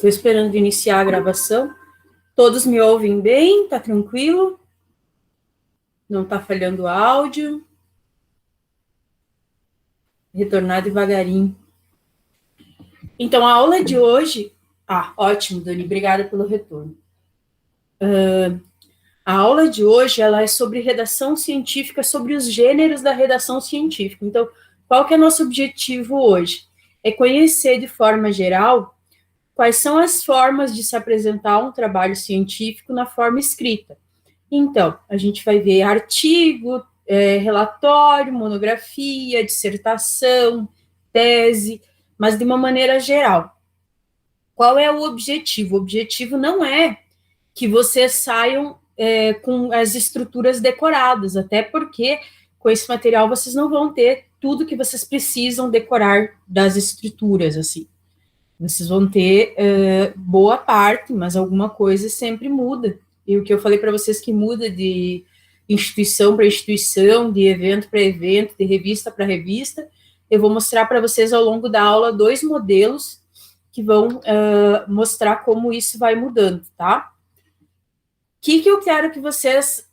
Estou esperando iniciar a gravação. Todos me ouvem bem? Tá tranquilo? Não tá falhando o áudio? Retornar devagarinho. Então, a aula de hoje... ótimo, Dani, obrigada pelo retorno. A aula de hoje, ela é sobre redação científica, sobre os gêneros da redação científica. Então, qual que é o nosso objetivo hoje? É conhecer de forma geral quais são as formas de se apresentar um trabalho científico na forma escrita. Então, a gente vai ver artigo, relatório, monografia, dissertação, tese, mas de uma maneira geral. Qual é o objetivo? O objetivo não é que vocês saiam com as estruturas decoradas, até porque com esse material vocês não vão ter tudo que vocês precisam decorar das estruturas, assim. Vocês vão ter boa parte, mas alguma coisa sempre muda. E o que eu falei para vocês que muda de instituição para instituição, de evento para evento, de revista para revista, eu vou mostrar para vocês ao longo da aula 2 modelos que vão mostrar como isso vai mudando, tá? O que eu quero que vocês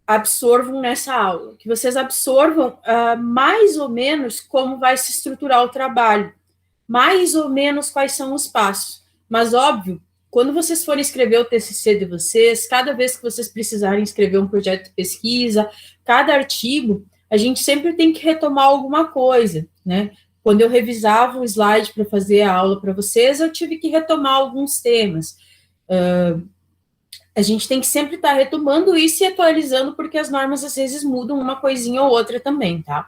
absorvam nessa aula? Que vocês absorvam mais ou menos como vai se estruturar o trabalho, mais ou menos quais são os passos. Mas, óbvio, quando vocês forem escrever o TCC de vocês, cada vez que vocês precisarem escrever um projeto de pesquisa, cada artigo, a gente sempre tem que retomar alguma coisa, né? Quando eu revisava o slide para fazer a aula para vocês, eu tive que retomar alguns temas. A gente tem que sempre estar retomando isso e atualizando, porque as normas, às vezes, mudam uma coisinha ou outra também, tá?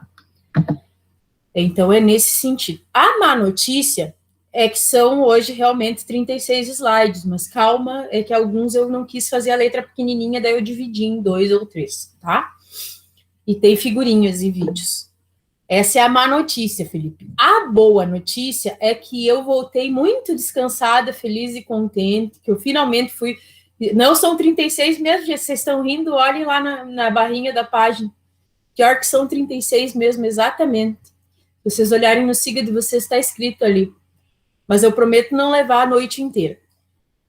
Então, é nesse sentido. A má notícia é que são hoje realmente 36 slides, mas calma, é que alguns eu não quis fazer a letra pequenininha, daí eu dividi em 2 ou 3, tá? E tem figurinhas e vídeos. Essa é a má notícia, Felipe. A boa notícia é que eu voltei muito descansada, feliz e contente, que eu finalmente fui... Não são 36 mesmo, gente, vocês estão rindo, olhem lá na barrinha da página. Pior que são 36 mesmo, exatamente. Se vocês olharem no Siga de vocês, está escrito ali. Mas eu prometo não levar a noite inteira.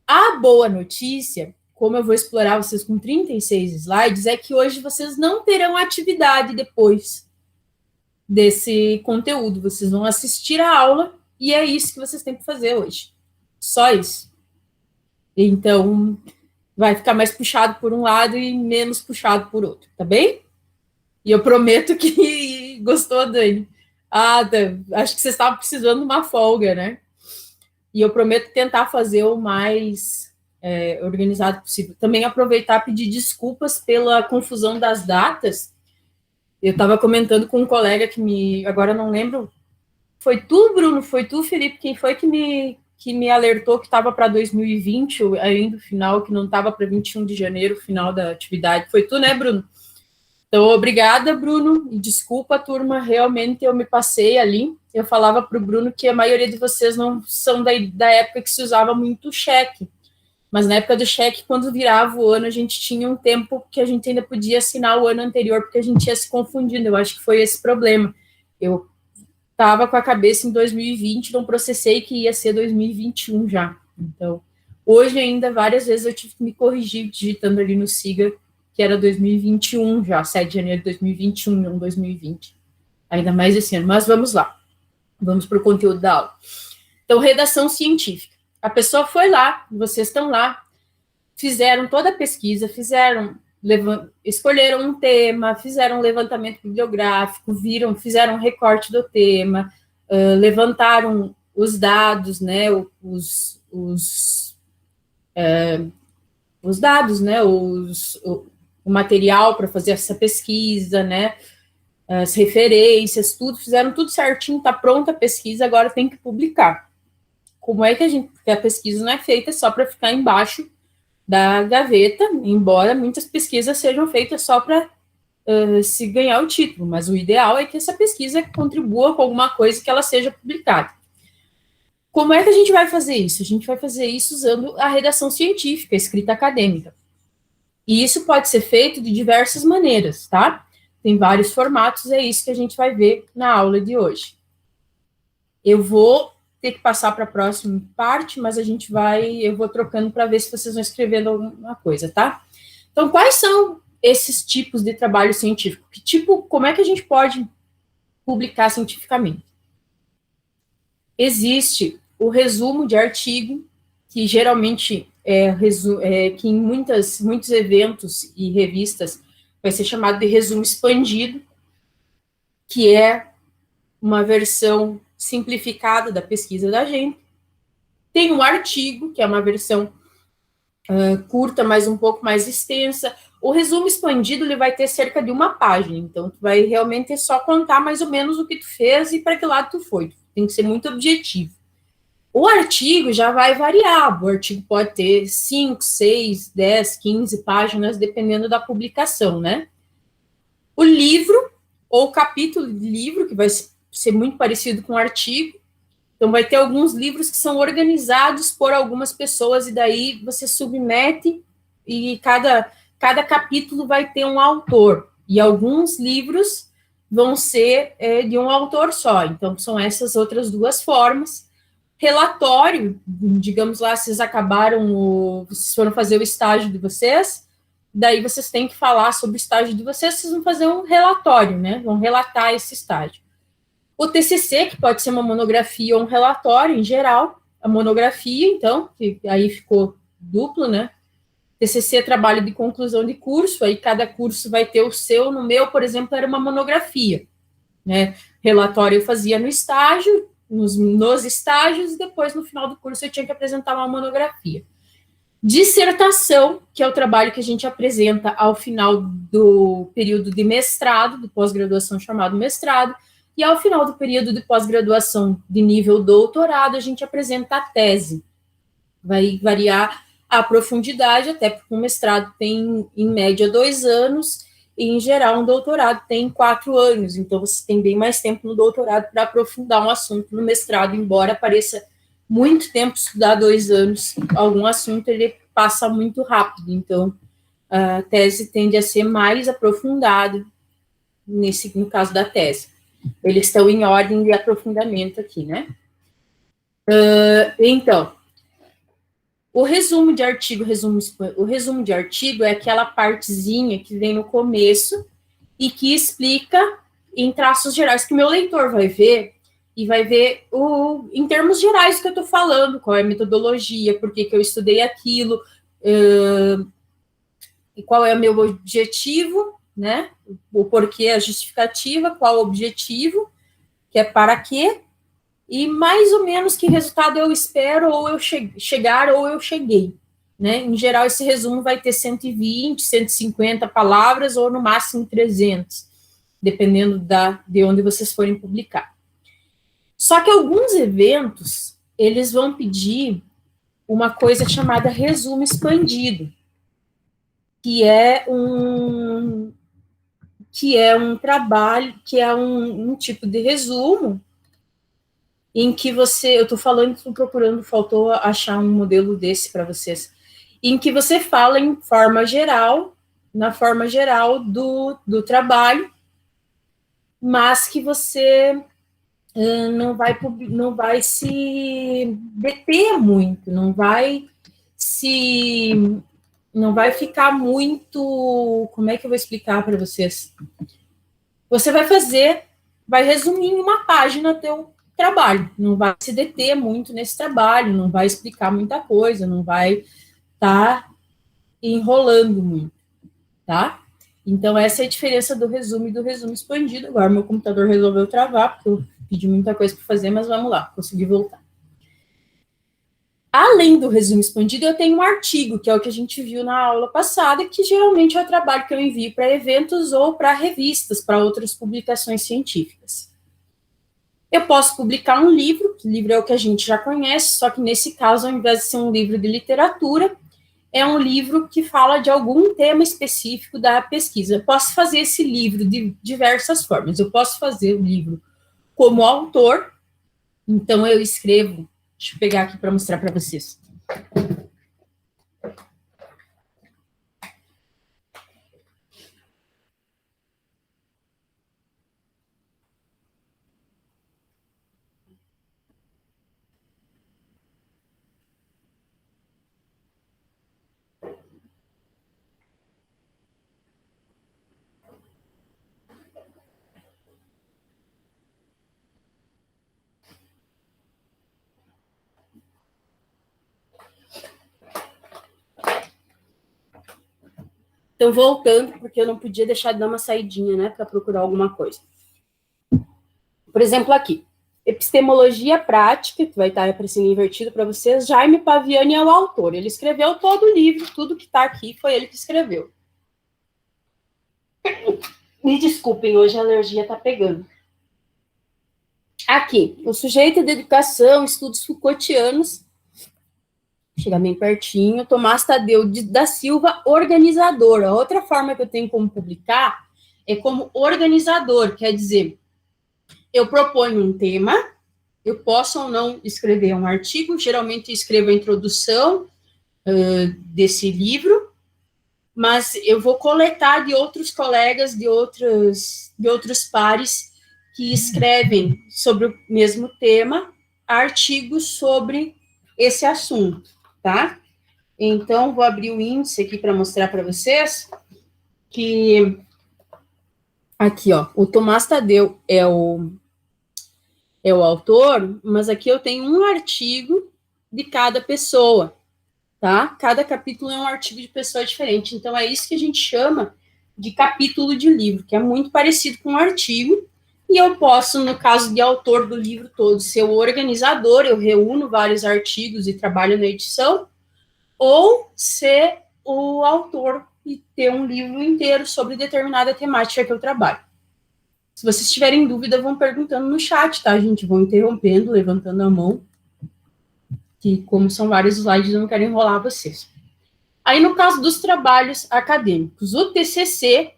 A boa notícia, como eu vou explorar vocês com 36 slides, é que hoje vocês não terão atividade depois desse conteúdo. Vocês vão assistir a aula e é isso que vocês têm que fazer hoje. Só isso. Então, vai ficar mais puxado por um lado e menos puxado por outro, tá bem? E eu prometo que... Gostou, Dani? Acho que vocês estavam precisando de uma folga, né? E eu prometo tentar fazer o mais organizado possível. Também aproveitar e pedir desculpas pela confusão das datas. Eu estava comentando com um colega agora eu não lembro, foi tu, Bruno? Foi tu, Felipe? Quem foi que me alertou que estava para 2020, ainda o final, que não estava para 21 de janeiro, o final da atividade? Foi tu, né, Bruno? Então, obrigada, Bruno, e desculpa, turma, realmente eu me passei ali. Eu falava para o Bruno que a maioria de vocês não são da época que se usava muito cheque, mas na época do cheque, quando virava o ano, a gente tinha um tempo que a gente ainda podia assinar o ano anterior, porque a gente ia se confundindo. Eu acho que foi esse problema. Eu estava com a cabeça em 2020, não processei que ia ser 2021 já. Então, hoje ainda, várias vezes eu tive que me corrigir digitando ali no Siga, que era 2021 já, 7 de janeiro de 2021, não 2020. Ainda mais esse ano. Mas vamos lá. Vamos para o conteúdo da aula. Então, redação científica. A pessoa foi lá, vocês estão lá, fizeram toda a pesquisa, escolheram um tema, fizeram um levantamento bibliográfico, fizeram um recorte do tema, levantaram os dados, né, os dados, né, o material para fazer essa pesquisa, né, as referências, tudo, fizeram tudo certinho, está pronta a pesquisa, agora tem que publicar. Como é que porque a pesquisa não é feita só para ficar embaixo da gaveta, embora muitas pesquisas sejam feitas só para se ganhar o título, mas o ideal é que essa pesquisa contribua com alguma coisa que ela seja publicada. Como é que a gente vai fazer isso? A gente vai fazer isso usando a redação científica, a escrita acadêmica. E isso pode ser feito de diversas maneiras, tá? Tem vários formatos, é isso que a gente vai ver na aula de hoje. Eu vou ter que passar para a próxima parte, mas eu vou trocando para ver se vocês vão escrevendo alguma coisa, tá? Então, quais são esses tipos de trabalho científico? Como é que a gente pode publicar cientificamente? Existe o resumo de artigo, que geralmente que em muitos eventos e revistas vai ser chamado de resumo expandido, que é uma versão simplificada da pesquisa da gente. Tem um artigo, que é uma versão curta, mas um pouco mais extensa. O resumo expandido ele vai ter cerca de uma página, então tu vai realmente só contar mais ou menos o que tu fez e para que lado tu foi. Tem que ser muito objetivo. O artigo já vai variar, o artigo pode ter 5, 6, 10, 15 páginas, dependendo da publicação, né? O livro, ou capítulo de livro, que vai ser muito parecido com o artigo, então vai ter alguns livros que são organizados por algumas pessoas, e daí você submete, e cada capítulo vai ter um autor, e alguns livros vão ser de um autor só, então são essas outras duas formas. Relatório, digamos lá, vocês vocês foram fazer o estágio de vocês, daí vocês têm que falar sobre o estágio de vocês vão fazer um relatório, né? Vão relatar esse estágio. O TCC, que pode ser uma monografia ou um relatório, em geral, a monografia, então, que aí ficou duplo, né? TCC é trabalho de conclusão de curso, aí cada curso vai ter o seu. No meu, por exemplo, era uma monografia, né? Relatório eu fazia no estágio, nos estágios, e depois, no final do curso, eu tinha que apresentar uma monografia. Dissertação, que é o trabalho que a gente apresenta ao final do período de mestrado, de pós-graduação chamado mestrado, e ao final do período de pós-graduação de nível doutorado, a gente apresenta a tese. Vai variar a profundidade, até porque o mestrado tem, em média, 2 anos, e, em geral, um doutorado tem 4 anos, então você tem bem mais tempo no doutorado para aprofundar um assunto no mestrado, embora pareça muito tempo estudar 2 anos, algum assunto ele passa muito rápido, então a tese tende a ser mais aprofundada, no caso da tese. Eles estão em ordem de aprofundamento aqui, né? Então, o resumo de artigo é aquela partezinha que vem no começo e que explica em traços gerais, que o meu leitor vai ver e vai ver em termos gerais que eu estou falando, qual é a metodologia, por que eu estudei aquilo, e qual é o meu objetivo, né? O porquê, a justificativa, qual o objetivo, que é para quê, e mais ou menos que resultado eu espero, ou eu chegar, ou eu cheguei. Né? Em geral, esse resumo vai ter 120, 150 palavras, ou no máximo 300, dependendo de onde vocês forem publicar. Só que alguns eventos, eles vão pedir uma coisa chamada resumo expandido, que é um trabalho, que é um tipo de resumo em que eu estou procurando, faltou achar um modelo desse para vocês, em que você fala em forma geral, na forma geral do trabalho, mas que você não vai se deter muito, não vai ficar muito, como é que eu vou explicar para vocês? Você vai resumir em uma página teu trabalho, não vai se deter muito nesse trabalho, não vai explicar muita coisa, não vai estar enrolando muito, tá? Então, essa é a diferença do resumo e do resumo expandido. Agora, meu computador resolveu travar, porque eu pedi muita coisa para fazer, mas vamos lá, consegui voltar. Além do resumo expandido, eu tenho um artigo, que é o que a gente viu na aula passada, que geralmente é o trabalho que eu envio para eventos ou para revistas, para outras publicações científicas. Eu posso publicar um livro, que livro é o que a gente já conhece, só que nesse caso, ao invés de ser um livro de literatura, é um livro que fala de algum tema específico da pesquisa. Eu posso fazer esse livro de diversas formas. Eu posso fazer o livro como autor, então eu escrevo, deixa eu pegar aqui para mostrar para vocês. Então, voltando, porque eu não podia deixar de dar uma saidinha, né, para procurar alguma coisa. Por exemplo, aqui, Epistemologia Prática, que vai estar aparecendo invertido para vocês, Jaime Paviani é o autor. Ele escreveu todo o livro, tudo que está aqui foi ele que escreveu. Me desculpem, hoje a alergia está pegando. Aqui, o sujeito de educação, estudos Foucaultianos, chega bem pertinho, Tomás Tadeu da Silva, organizador. A outra forma que eu tenho como publicar é como organizador, quer dizer, eu proponho um tema, eu posso ou não escrever um artigo, geralmente eu escrevo a introdução desse livro, mas eu vou coletar de outros colegas, de outros pares que escrevem sobre o mesmo tema, artigos sobre esse assunto, tá? Então, vou abrir o índice aqui para mostrar para vocês que aqui, ó, o Tomás Tadeu é o autor, mas aqui eu tenho um artigo de cada pessoa, tá? Cada capítulo é um artigo de pessoa diferente. Então, é isso que a gente chama de capítulo de livro, que é muito parecido com um artigo. E eu posso, no caso de autor do livro todo, ser o organizador, eu reúno vários artigos e trabalho na edição, ou ser o autor e ter um livro inteiro sobre determinada temática que eu trabalho. Se vocês tiverem dúvida, vão perguntando no chat, tá, gente? Vão interrompendo, levantando a mão, que como são vários slides, eu não quero enrolar vocês. Aí, no caso dos trabalhos acadêmicos, o TCC,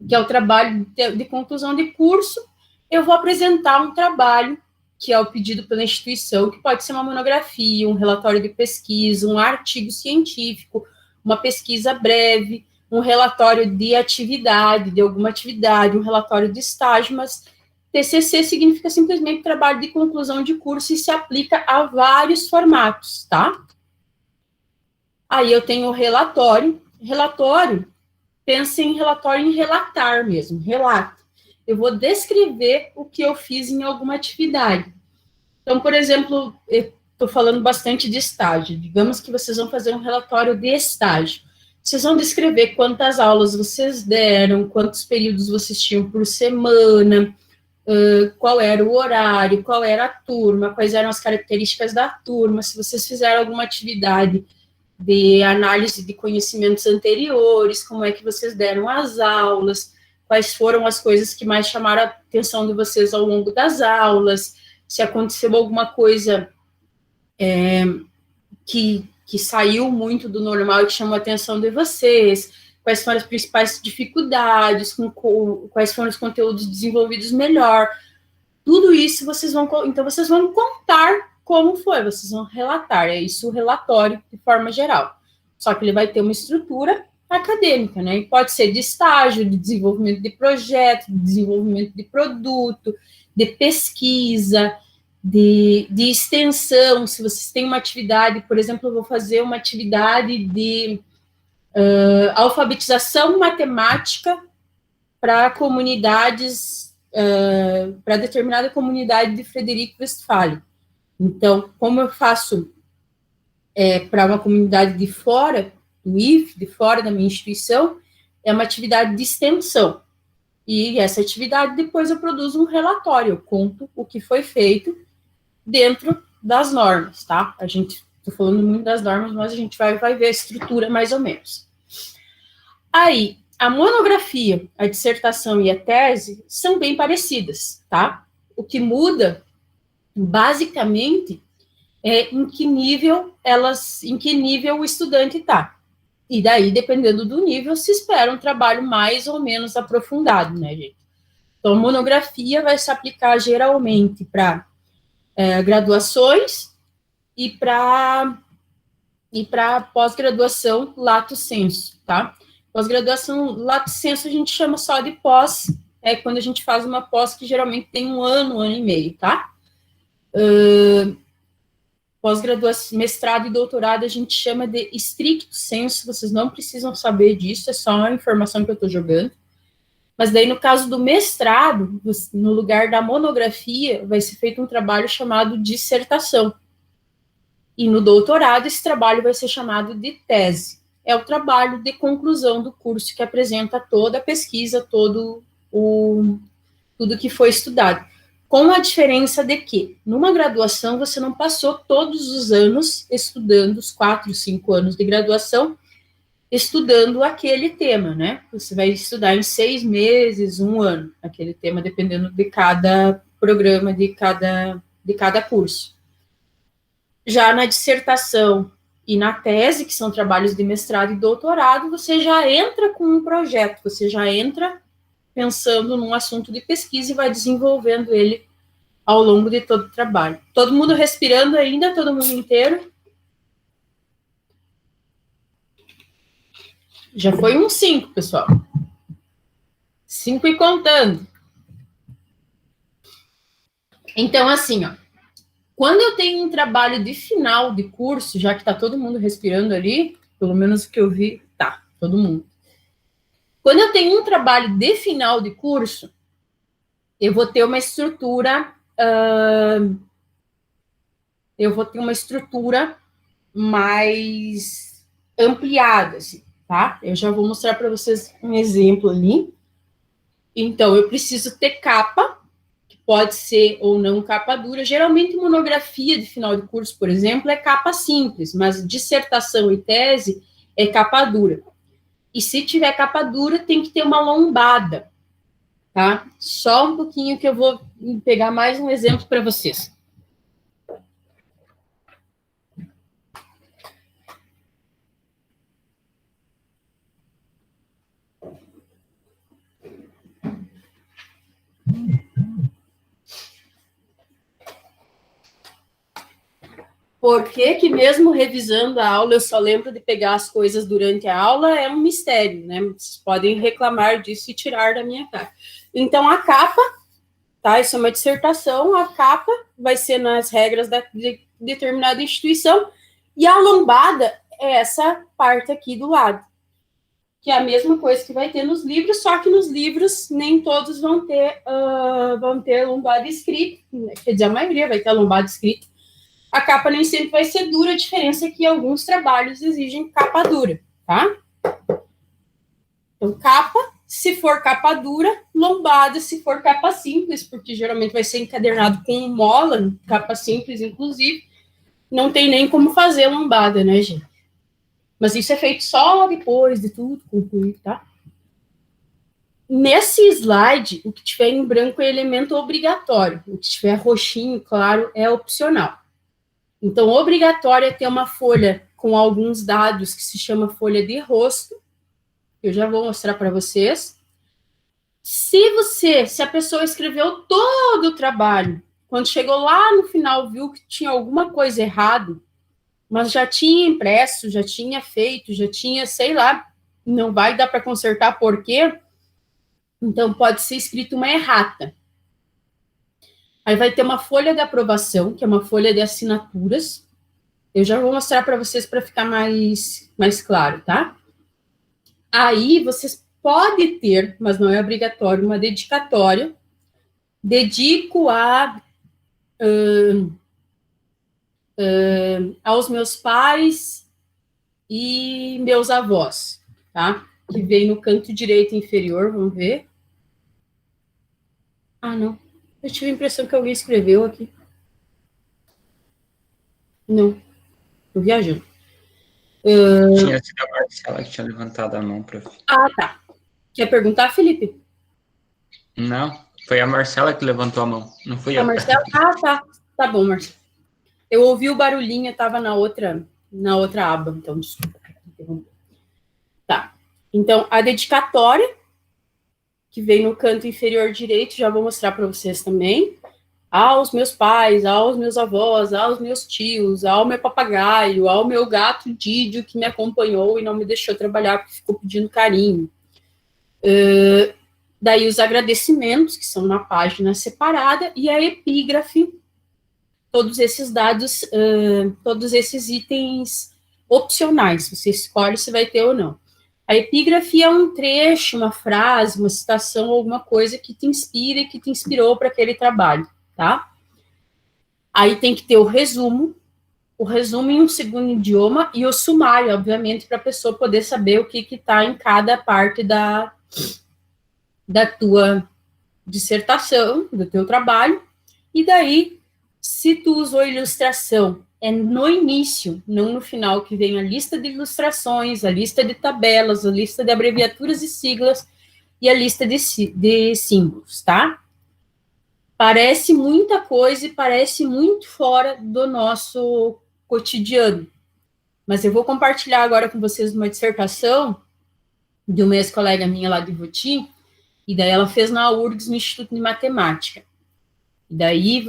que é o trabalho de conclusão de curso, eu vou apresentar um trabalho que é o pedido pela instituição, que pode ser uma monografia, um relatório de pesquisa, um artigo científico, uma pesquisa breve, um relatório de atividade, de alguma atividade, um relatório de estágio, mas TCC significa simplesmente trabalho de conclusão de curso e se aplica a vários formatos, tá? Aí eu tenho o relatório. Relatório, pense em relatório em relatar mesmo, relato. Eu vou descrever o que eu fiz em alguma atividade. Então, por exemplo, eu estou falando bastante de estágio. Digamos que vocês vão fazer um relatório de estágio. Vocês vão descrever quantas aulas vocês deram, quantos períodos vocês tinham por semana, qual era o horário, qual era a turma, quais eram as características da turma, se vocês fizeram alguma atividade de análise de conhecimentos anteriores, como é que vocês deram as aulas, quais foram as coisas que mais chamaram a atenção de vocês ao longo das aulas, se aconteceu alguma coisa que saiu muito do normal e que chamou a atenção de vocês, quais foram as principais dificuldades, quais foram os conteúdos desenvolvidos melhor. Tudo isso vocês vão contar como foi, vocês vão relatar, é isso o relatório de forma geral. Só que ele vai ter uma estrutura acadêmica, né? E pode ser de estágio, de desenvolvimento de projeto, de desenvolvimento de produto, de pesquisa, de extensão. Se vocês têm uma atividade, por exemplo, eu vou fazer uma atividade de alfabetização matemática para comunidades, para determinada comunidade de Frederico Westphalen. Então, como eu faço para uma comunidade de fora, do IF, de fora da minha instituição, é uma atividade de extensão. E essa atividade, depois eu produzo um relatório, eu conto o que foi feito dentro das normas, tá? Estou falando muito das normas, mas a gente vai ver a estrutura mais ou menos. Aí, a monografia, a dissertação e a tese são bem parecidas, tá? O que muda, basicamente, é em que nível o estudante está. E daí, dependendo do nível, se espera um trabalho mais ou menos aprofundado, né, gente? Então, a monografia vai se aplicar geralmente para graduações e para pós-graduação lato sensu, tá? Pós-graduação lato sensu a gente chama só de pós, quando a gente faz uma pós que geralmente tem um ano e meio, tá? Pós-graduação, mestrado e doutorado a gente chama de stricto sensu, vocês não precisam saber disso, é só uma informação que eu estou jogando. Mas daí, no caso do mestrado, no lugar da monografia, vai ser feito um trabalho chamado dissertação. E no doutorado, esse trabalho vai ser chamado de tese. é o trabalho de conclusão do curso, que apresenta toda a pesquisa, tudo que foi estudado. Com a diferença de que, numa graduação, você não passou todos os anos estudando, os 4, 5 anos de graduação, estudando aquele tema, né? Você vai estudar em 6 meses, 1 ano, aquele tema, dependendo de cada programa, de cada curso. Já na dissertação e na tese, que são trabalhos de mestrado e doutorado, você já entra com um projeto, você já entra pensando num assunto de pesquisa e vai desenvolvendo ele ao longo de todo o trabalho. Todo mundo respirando ainda? Todo mundo inteiro? Já foi um 5, pessoal. 5 e contando. Então, assim, ó, quando eu tenho um trabalho de final de curso, já que está todo mundo respirando ali, pelo menos o que eu vi, tá, todo mundo. Quando eu tenho um trabalho de final de curso, eu vou ter uma estrutura, mais ampliada, assim, tá? Eu já vou mostrar para vocês um exemplo ali. Então, eu preciso ter capa, que pode ser ou não capa dura. Geralmente, monografia de final de curso, por exemplo, é capa simples, mas dissertação e tese é capa dura. E se tiver capa dura, tem que ter uma lombada, tá? Só um pouquinho que eu vou pegar mais um exemplo para vocês. Por que mesmo revisando a aula, eu só lembro de pegar as coisas durante a aula, é um mistério, né? Vocês podem reclamar disso e tirar da minha cara. Então, a capa, tá? Isso é uma dissertação, a capa vai ser nas regras de determinada instituição, e a lombada é essa parte aqui do lado, que é a mesma coisa que vai ter nos livros, só que nos livros nem todos vão ter lombada escrita, quer dizer, a maioria vai ter a lombada escrita. A capa nem sempre vai ser dura, a diferença é que alguns trabalhos exigem capa dura, tá? Então, capa, se for capa dura, lombada, se for capa simples, porque geralmente vai ser encadernado com mola, capa simples, inclusive, não tem nem como fazer lombada, né, gente? Mas isso é feito só depois de tudo concluído, tá? Nesse slide, o que tiver em branco é elemento obrigatório, o que tiver roxinho, claro, é opcional. Então, obrigatório é ter uma folha com alguns dados que se chama folha de rosto. Eu já vou mostrar para vocês. Se a pessoa escreveu todo o trabalho, quando chegou lá no final, viu que tinha alguma coisa errada, mas já tinha impresso, já tinha feito, já tinha, sei lá, não vai dar para consertar por quê? Então, pode ser escrito uma errata. Aí vai ter uma folha de aprovação, que é uma folha de assinaturas. Eu já vou mostrar para vocês para ficar mais claro, tá? Aí vocês podem ter, mas não é obrigatório, uma dedicatória. Dedico aos meus pais e meus avós, tá? Que vem no canto direito inferior, vamos ver. Ah, não. Eu tive a impressão que alguém escreveu aqui. Não. Tô viajando. Tinha sido a Marcela que tinha levantado a mão, prof. Ah, tá. Quer perguntar, Felipe? Não, foi a Marcela que levantou a mão, não fui eu. A Marcela? Ah, tá. Tá bom, Marcela. Eu ouvi o barulhinho, estava na outra aba, então desculpa. Tá. Então, a dedicatória, que vem no canto inferior direito, já vou mostrar para vocês também. Aos meus pais, aos meus avós, aos meus tios, ao meu papagaio, ao meu gato Didio, que me acompanhou e não me deixou trabalhar, porque ficou pedindo carinho. Daí os agradecimentos, que são na página separada, e a epígrafe, todos esses dados, todos esses itens opcionais, você escolhe se vai ter ou não. A epígrafe é um trecho, uma frase, uma citação, alguma coisa que te inspira e que te inspirou para aquele trabalho, tá? Aí tem que ter o resumo, o resumo em um segundo idioma e o sumário, obviamente, para a pessoa poder saber o que está em cada parte da tua dissertação, do teu trabalho. E daí, se tu usou ilustração, é no início, não no final, que vem a lista de ilustrações, a lista de tabelas, a lista de abreviaturas e siglas e a lista de símbolos, tá? Parece muita coisa e parece muito fora do nosso cotidiano. Mas eu vou compartilhar agora com vocês uma dissertação de uma ex-colega minha lá de Votim, e daí ela fez na URGS, no Instituto de Matemática. E daí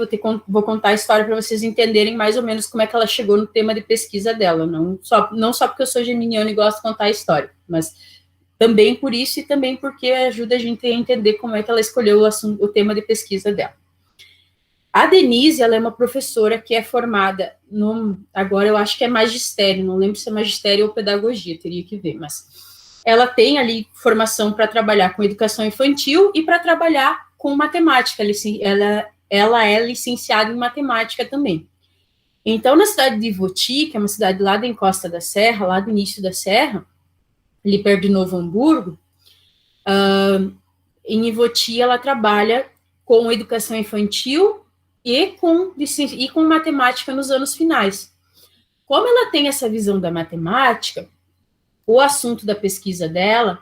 vou contar a história para vocês entenderem mais ou menos como é que ela chegou no tema de pesquisa dela. Não só porque eu sou geminiana e gosto de contar a história, mas também por isso e também porque ajuda a gente a entender como é que ela escolheu o tema de pesquisa dela. A Denise, ela é uma professora que é formada agora eu acho que é magistério, não lembro se é magistério ou pedagogia, teria que ver, mas ela tem ali formação para trabalhar com educação infantil e para trabalhar com matemática. Ela é licenciada em matemática também. Então, na cidade de Ivoti, que é uma cidade lá da encosta da serra, lá do início da serra, ali perto de Novo Hamburgo, em Ivoti ela trabalha com educação infantil e com matemática nos anos finais. Como ela tem essa visão da matemática, o assunto da pesquisa dela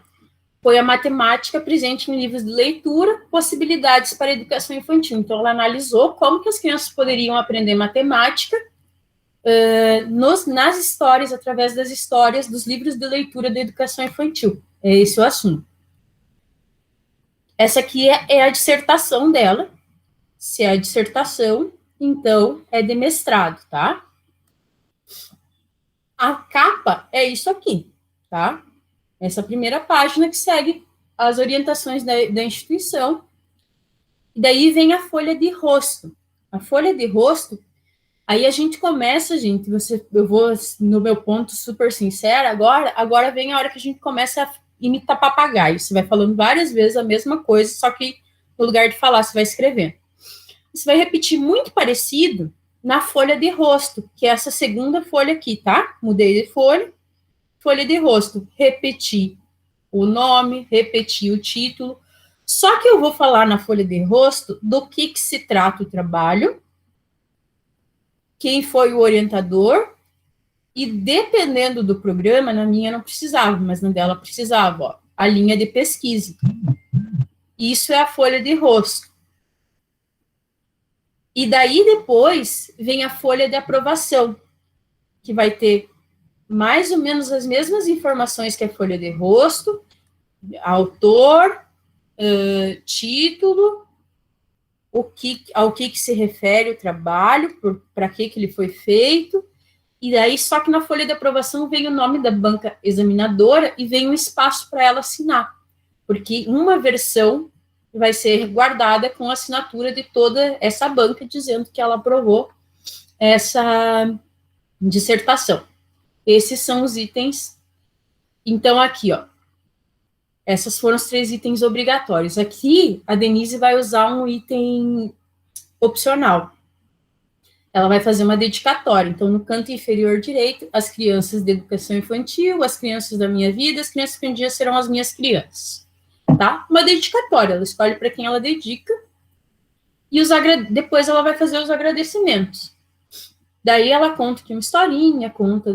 foi a matemática presente em livros de leitura, possibilidades para a educação infantil. Então, ela analisou como que as crianças poderiam aprender matemática nas histórias, através das histórias dos livros de leitura da educação infantil. É esse o assunto. Essa aqui é a dissertação dela. Se é a dissertação, então é de mestrado, tá? A capa é isso aqui, tá? Essa primeira página que segue as orientações da instituição. E daí vem a folha de rosto. A folha de rosto, aí a gente começa, gente, eu vou no meu ponto super sincero, agora vem a hora que a gente começa a imitar papagaio. Você vai falando várias vezes a mesma coisa, só que no lugar de falar, você vai escrevendo. Você vai repetir muito parecido na folha de rosto, que é essa segunda folha aqui, tá? Mudei de folha. Folha de rosto, repetir o nome, repetir o título. Só que eu vou falar na folha de rosto do que se trata o trabalho, quem foi o orientador, e dependendo do programa, na minha não precisava, mas na dela precisava, ó, a linha de pesquisa. Isso é a folha de rosto. E daí depois vem a folha de aprovação, que vai ter mais ou menos as mesmas informações que a folha de rosto, autor, título, ao que se refere o trabalho, para que ele foi feito, e daí só que na folha de aprovação vem o nome da banca examinadora e vem um espaço para ela assinar, porque uma versão vai ser guardada com a assinatura de toda essa banca, dizendo que ela aprovou essa dissertação. Esses são os itens. Então, aqui, ó, esses foram os 3 itens obrigatórios. Aqui, a Denise vai usar um item opcional. Ela vai fazer uma dedicatória. Então, no canto inferior direito, as crianças de educação infantil, as crianças da minha vida, as crianças que um dia serão as minhas crianças. Tá? Uma dedicatória. Ela escolhe para quem ela dedica. E depois ela vai fazer os agradecimentos. Daí ela conta aqui uma historinha, conta...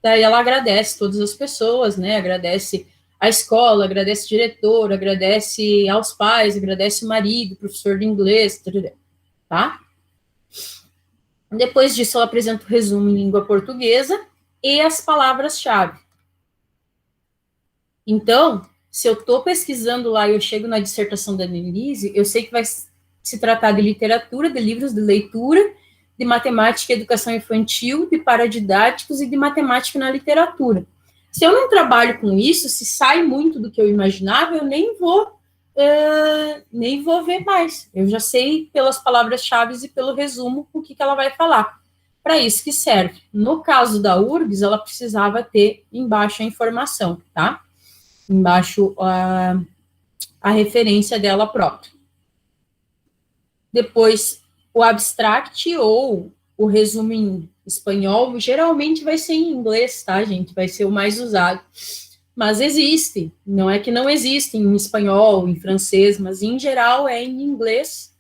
Daí ela agradece todas as pessoas, né? Agradece a escola, agradece o diretor, agradece aos pais, agradece o marido, professor de inglês, tá? Depois disso, ela apresenta o resumo em língua portuguesa e as palavras-chave. Então, se eu estou pesquisando lá e eu chego na dissertação da Denise, eu sei que vai se tratar de literatura, de livros de leitura, de matemática e educação infantil, de paradidáticos e de matemática na literatura. Se eu não trabalho com isso, se sai muito do que eu imaginava, eu nem vou ver mais. Eu já sei pelas palavras-chave e pelo resumo o que ela vai falar. Para isso que serve. No caso da URGS, ela precisava ter embaixo a informação, tá? Embaixo a referência dela própria. Depois, o abstract ou o resumo em espanhol, geralmente vai ser em inglês, tá, gente? Vai ser o mais usado. Mas existe, não é que não existe em espanhol, em francês, mas em geral é em inglês,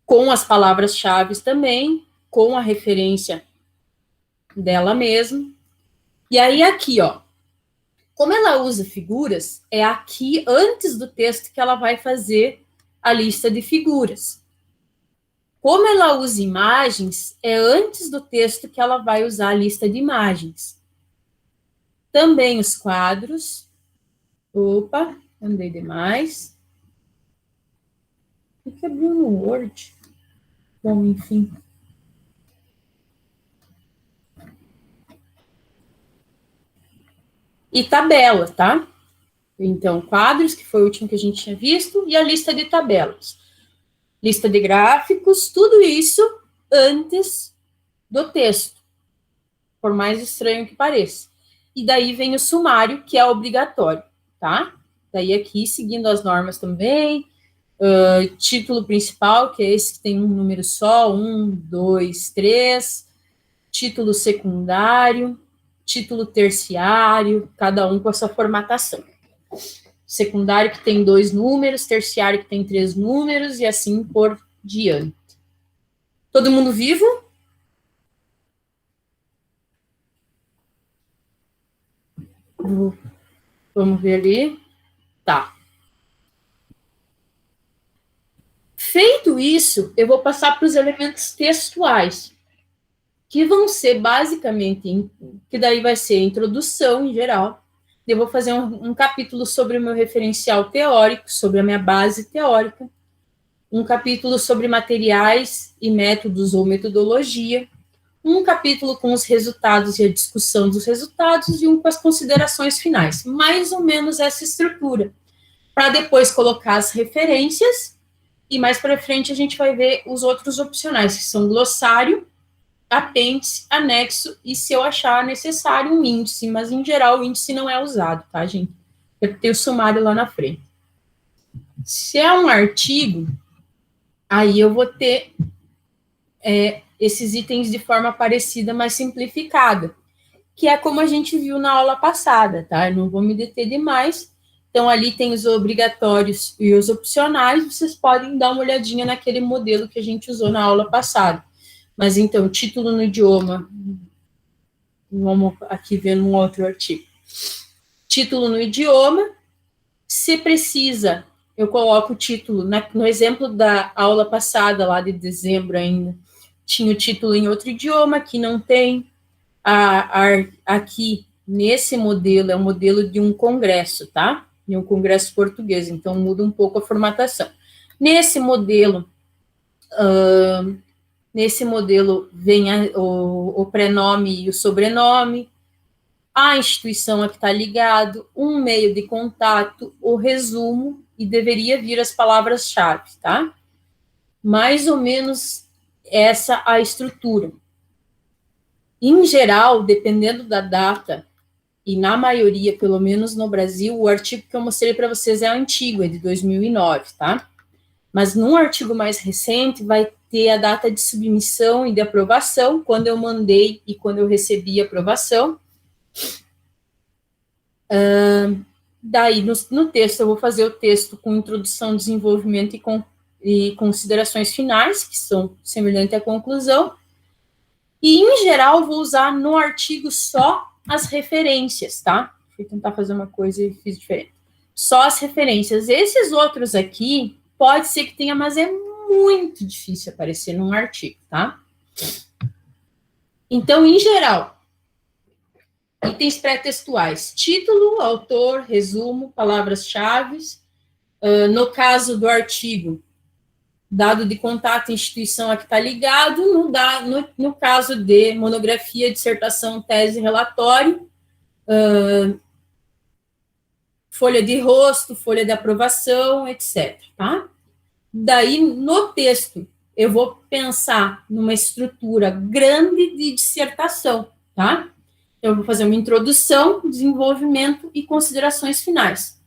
com as palavras-chave também, com a referência dela mesma. E aí aqui, ó, como ela usa figuras, é aqui antes do texto que ela vai fazer a lista de figuras. Como ela usa imagens, é antes do texto que ela vai usar a lista de imagens. Também os quadros. Opa, andei demais. O que abriu no Word? Bom, enfim. E tabela, tá? Então, quadros, que foi o último que a gente tinha visto, e a lista de tabelas. Lista de gráficos, tudo isso antes do texto, por mais estranho que pareça. E daí vem o sumário, que é obrigatório, tá? Daí aqui, seguindo as normas também, título principal, que é esse que tem um número só, 1, 2, 3, título secundário, título terciário, cada um com a sua formatação. Secundário que tem 2 números, terciário que tem 3 números, e assim por diante. Todo mundo vivo? Vamos ver ali. Tá. Feito isso, eu vou passar para os elementos textuais, que vão ser basicamente, que daí vai ser a introdução em geral. Eu vou fazer um capítulo sobre o meu referencial teórico, sobre a minha base teórica, um capítulo sobre materiais e métodos ou metodologia, um capítulo com os resultados e a discussão dos resultados e um com as considerações finais. Mais ou menos essa estrutura, para depois colocar as referências e mais para frente a gente vai ver os outros opcionais, que são glossário, apêndice, anexo e, se eu achar necessário, um índice, mas em geral o índice não é usado, tá, gente? Eu tenho o sumário lá na frente. Se é um artigo, aí eu vou ter esses itens de forma parecida, mas simplificada, que é como a gente viu na aula passada, tá? Eu não vou me deter demais. Então, ali tem os obrigatórios e os opcionais, vocês podem dar uma olhadinha naquele modelo que a gente usou na aula passada. Mas, então, título no idioma, vamos aqui ver num outro artigo. Título no idioma, se precisa, eu coloco o título, no exemplo da aula passada, lá de dezembro ainda, tinha o título em outro idioma, aqui não tem. Aqui, nesse modelo, é um modelo de um congresso, tá? De um congresso português, então muda um pouco a formatação. Nesse modelo vem o prenome e o sobrenome, a instituição a que está ligado, um meio de contato, o resumo, e deveria vir as palavras-chave, tá? Mais ou menos essa a estrutura. Em geral, dependendo da data, e na maioria, pelo menos no Brasil, o artigo que eu mostrei para vocês é antigo, é de 2009, tá? Mas num artigo mais recente, vai ter a data de submissão e de aprovação, quando eu mandei e quando eu recebi a aprovação. Daí, no texto, eu vou fazer o texto com introdução, desenvolvimento e considerações finais, que são semelhantes à conclusão. E, em geral, vou usar no artigo só as referências, tá? Fui tentar fazer uma coisa e fiz diferente. Só as referências. Esses outros aqui, pode ser que tenha, mas é muito difícil aparecer num artigo, tá? Então, em geral, itens pré-textuais: título, autor, resumo, palavras-chave. No caso do artigo, dado de contato, instituição a que está ligado. No caso de monografia, dissertação, tese, relatório, folha de rosto, folha de aprovação, etc. Tá? Daí, no texto, eu vou pensar numa estrutura grande de dissertação, tá? Eu vou fazer uma introdução, desenvolvimento e considerações finais.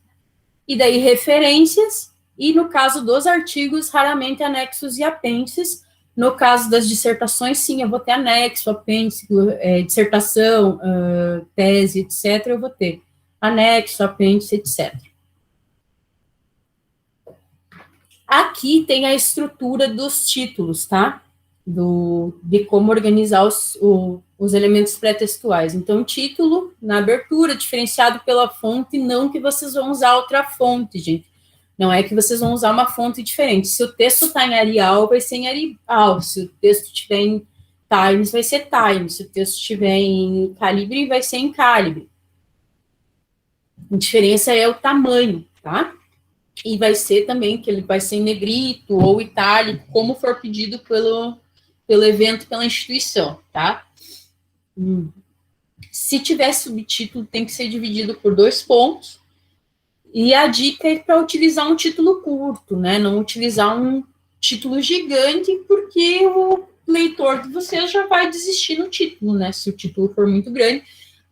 E daí, referências, e no caso dos artigos, raramente anexos e apêndices, No caso das dissertações, sim, eu vou ter anexo, apêndice, dissertação, tese, etc., eu vou ter anexo, apêndice, etc. Aqui tem a estrutura dos títulos, tá? De como organizar os elementos pré-textuais. Então, título na abertura, diferenciado pela fonte, não que vocês vão usar outra fonte, gente. Não é que vocês vão usar uma fonte diferente. Se o texto está em Arial, vai ser em Arial. Se o texto estiver em Times, vai ser Times. Se o texto estiver em Calibre, vai ser em Calibre. A diferença é o tamanho, tá? E vai ser também que ele vai ser em negrito ou itálico, como for pedido pelo evento, pela instituição, tá? Se tiver subtítulo, tem que ser dividido por 2 pontos. E a dica é para utilizar um título curto, né? Não utilizar um título gigante, porque o leitor de vocês já vai desistir no título, né? Se o título for muito grande,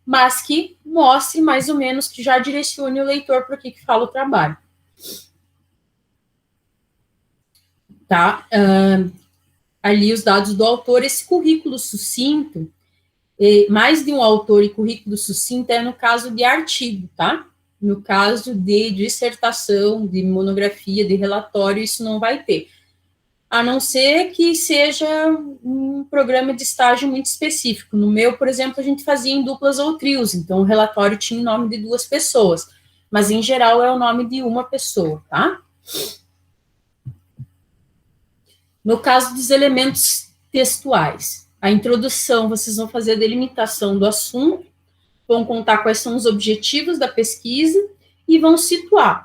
mas que mostre mais ou menos, que já direcione o leitor para o que fala o trabalho. Tá? Ali os dados do autor, esse currículo sucinto, mais de um autor e currículo sucinto é no caso de artigo, tá? No caso de dissertação, de monografia, de relatório, isso não vai ter. A não ser que seja um programa de estágio muito específico. No meu, por exemplo, a gente fazia em duplas ou trios, então o relatório tinha o nome de 2 pessoas, mas em geral é o nome de uma pessoa, tá? No caso dos elementos textuais, a introdução, vocês vão fazer a delimitação do assunto, vão contar quais são os objetivos da pesquisa e vão situar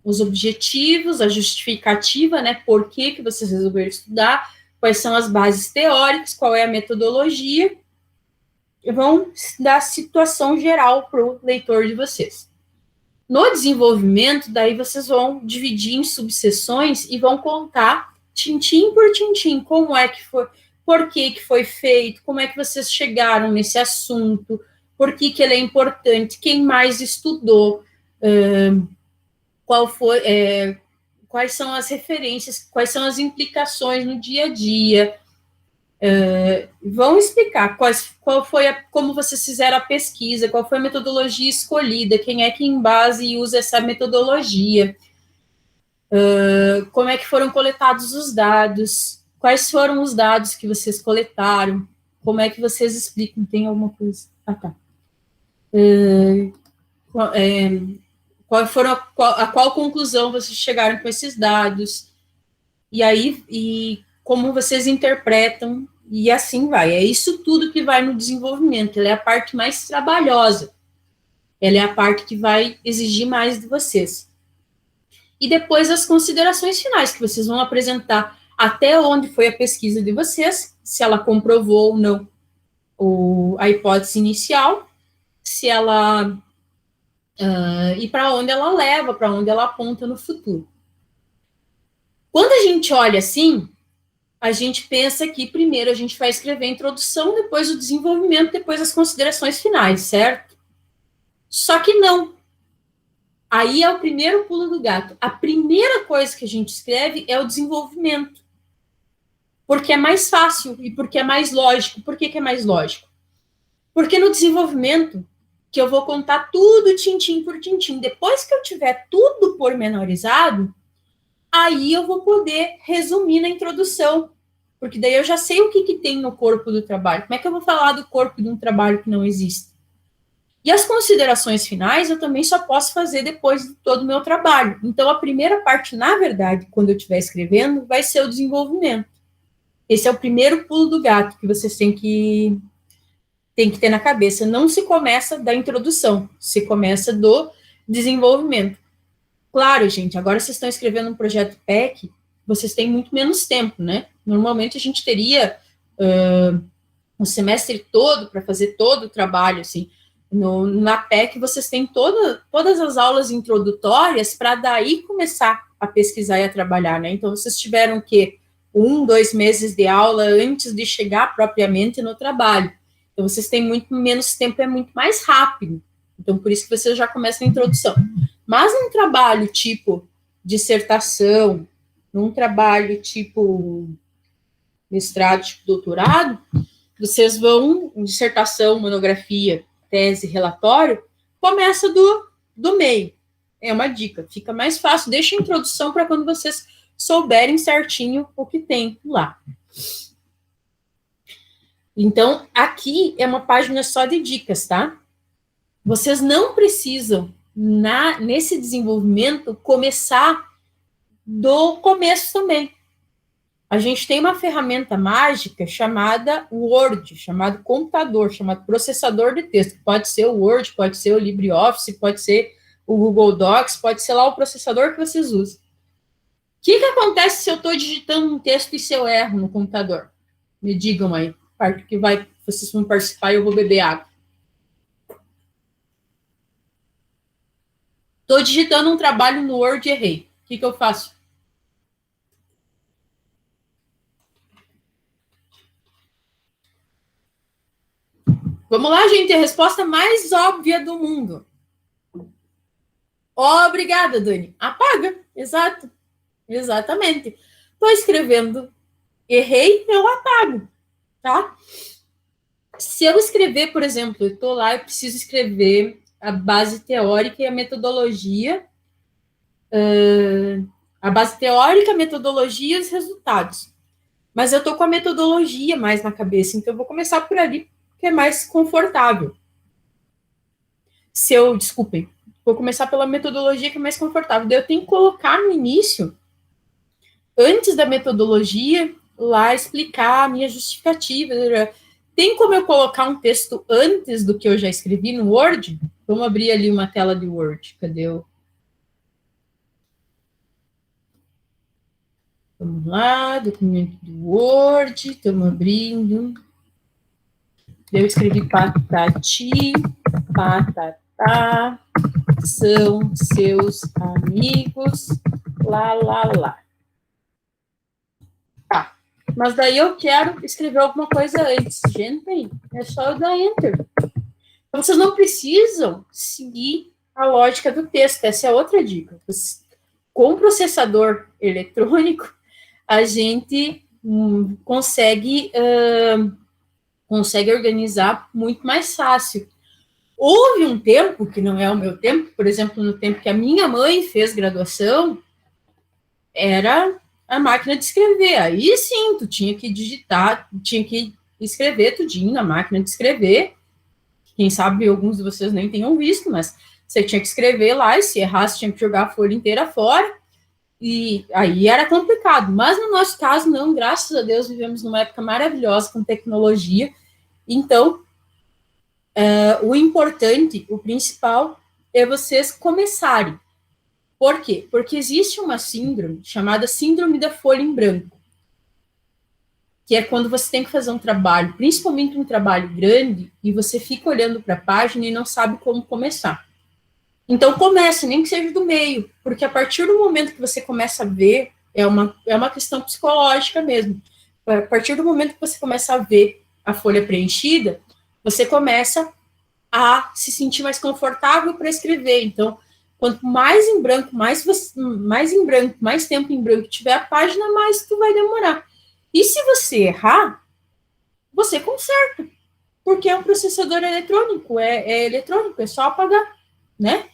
os objetivos, a justificativa, né, por que vocês resolveram estudar, quais são as bases teóricas, qual é a metodologia, e vão dar a situação geral para o leitor de vocês. No desenvolvimento, daí vocês vão dividir em subseções e vão contar tintim por tintim, como é que foi, por que foi feito, como é que vocês chegaram nesse assunto, por que ele é importante, quem mais estudou, quais são as referências, quais são as implicações no dia a dia, vão explicar como vocês fizeram a pesquisa, qual foi a metodologia escolhida, quem é que em base usa essa metodologia, como é que foram coletados os dados, quais foram os dados que vocês coletaram, como é que vocês explicam, tem alguma coisa? Ah, tá. Qual conclusão vocês chegaram com esses dados, e como vocês interpretam, e assim vai. É isso tudo que vai no desenvolvimento, ela é a parte mais trabalhosa, ela é a parte que vai exigir mais de vocês. E depois as considerações finais, que vocês vão apresentar até onde foi a pesquisa de vocês, se ela comprovou ou não a hipótese inicial, se ela... e para onde ela leva, para onde ela aponta no futuro. Quando a gente olha assim, a gente pensa que primeiro a gente vai escrever a introdução, depois o desenvolvimento, depois as considerações finais, certo? Só que não. Aí é o primeiro pulo do gato. A primeira coisa que a gente escreve é o desenvolvimento. Porque é mais fácil e porque é mais lógico. Por que é mais lógico? Porque no desenvolvimento, que eu vou contar tudo tintim por tintim, depois que eu tiver tudo pormenorizado, aí eu vou poder resumir na introdução, porque daí eu já sei o que tem no corpo do trabalho. Como é que eu vou falar do corpo de um trabalho que não existe? E as considerações finais eu também só posso fazer depois de todo o meu trabalho. Então, a primeira parte, na verdade, quando eu estiver escrevendo, vai ser o desenvolvimento. Esse é o primeiro pulo do gato que vocês têm que ter na cabeça. Não se começa da introdução, se começa do desenvolvimento. Claro, gente, agora vocês estão escrevendo um projeto PEC, vocês têm muito menos tempo, né? Normalmente a gente teria um semestre todo para fazer todo o trabalho, assim. Na PEC vocês têm todas as aulas introdutórias para daí começar a pesquisar e a trabalhar, né? Então vocês tiveram que 1, 2 meses de aula antes de chegar propriamente no trabalho. Então vocês têm muito menos tempo, é muito mais rápido. Então por isso que vocês já começam a introdução. Mas num trabalho tipo dissertação, num trabalho tipo mestrado, tipo doutorado, vocês vão, dissertação, monografia, tese, relatório, começa do meio. É uma dica, fica mais fácil. Deixa a introdução para quando vocês souberem certinho o que tem lá. Então, aqui é uma página só de dicas, tá? Vocês não precisam, nesse desenvolvimento, começar do começo também. A gente tem uma ferramenta mágica chamada Word, chamado computador, chamado processador de texto. Pode ser o Word, pode ser o LibreOffice, pode ser o Google Docs, pode ser lá o processador que vocês usam. O que acontece se eu estou digitando um texto e se eu erro no computador? Me digam aí, parte que vocês vão participar e eu vou beber água. Estou digitando um trabalho no Word e errei. O que eu faço? Vamos lá, gente, a resposta mais óbvia do mundo. Obrigada, Dani. Apaga, exato. Exatamente. Estou escrevendo, errei, eu apago, tá? Se eu escrever, por exemplo, eu estou lá, eu preciso escrever a base teórica e a metodologia, a metodologia e os resultados. Mas eu estou com a metodologia mais na cabeça, então eu vou começar por ali, que é mais confortável. Desculpem, vou começar pela metodologia que é mais confortável. Daí eu tenho que colocar no início, antes da metodologia, lá explicar a minha justificativa. Tem como eu colocar um texto antes do que eu já escrevi no Word? Vamos abrir ali uma tela de Word. Cadê o... Vamos lá, documento do Word, estamos abrindo. Eu escrevi patati, patatá, são seus amigos, lá. Tá, mas daí eu quero escrever alguma coisa antes. Gente, é só eu dar Enter. Então, vocês não precisam seguir a lógica do texto, essa é outra dica. Com o processador eletrônico, a gente consegue organizar muito mais fácil. Houve um tempo, que não é o meu tempo, por exemplo, no tempo que a minha mãe fez graduação, era a máquina de escrever. Aí sim, tu tinha que digitar, tinha que escrever tudinho na máquina de escrever. Quem sabe alguns de vocês nem tenham visto, mas você tinha que escrever lá, e se errasse, tinha que jogar a folha inteira fora. E aí era complicado, mas no nosso caso, não, graças a Deus, vivemos numa época maravilhosa com tecnologia. Então, o importante, o principal, é vocês começarem. Por quê? Porque existe uma síndrome chamada síndrome da folha em branco, que é quando você tem que fazer um trabalho, principalmente um trabalho grande, e você fica olhando para a página e não sabe como começar. Então, comece, nem que seja do meio, porque a partir do momento que você começa a ver, é uma questão psicológica mesmo, a partir do momento que você começa a ver a folha preenchida, você começa a se sentir mais confortável para escrever. Então, quanto mais em branco, mais tempo em branco tiver a página, mais tu vai demorar. E se você errar, você conserta, porque é um processador eletrônico, é eletrônico, é só apagar, né?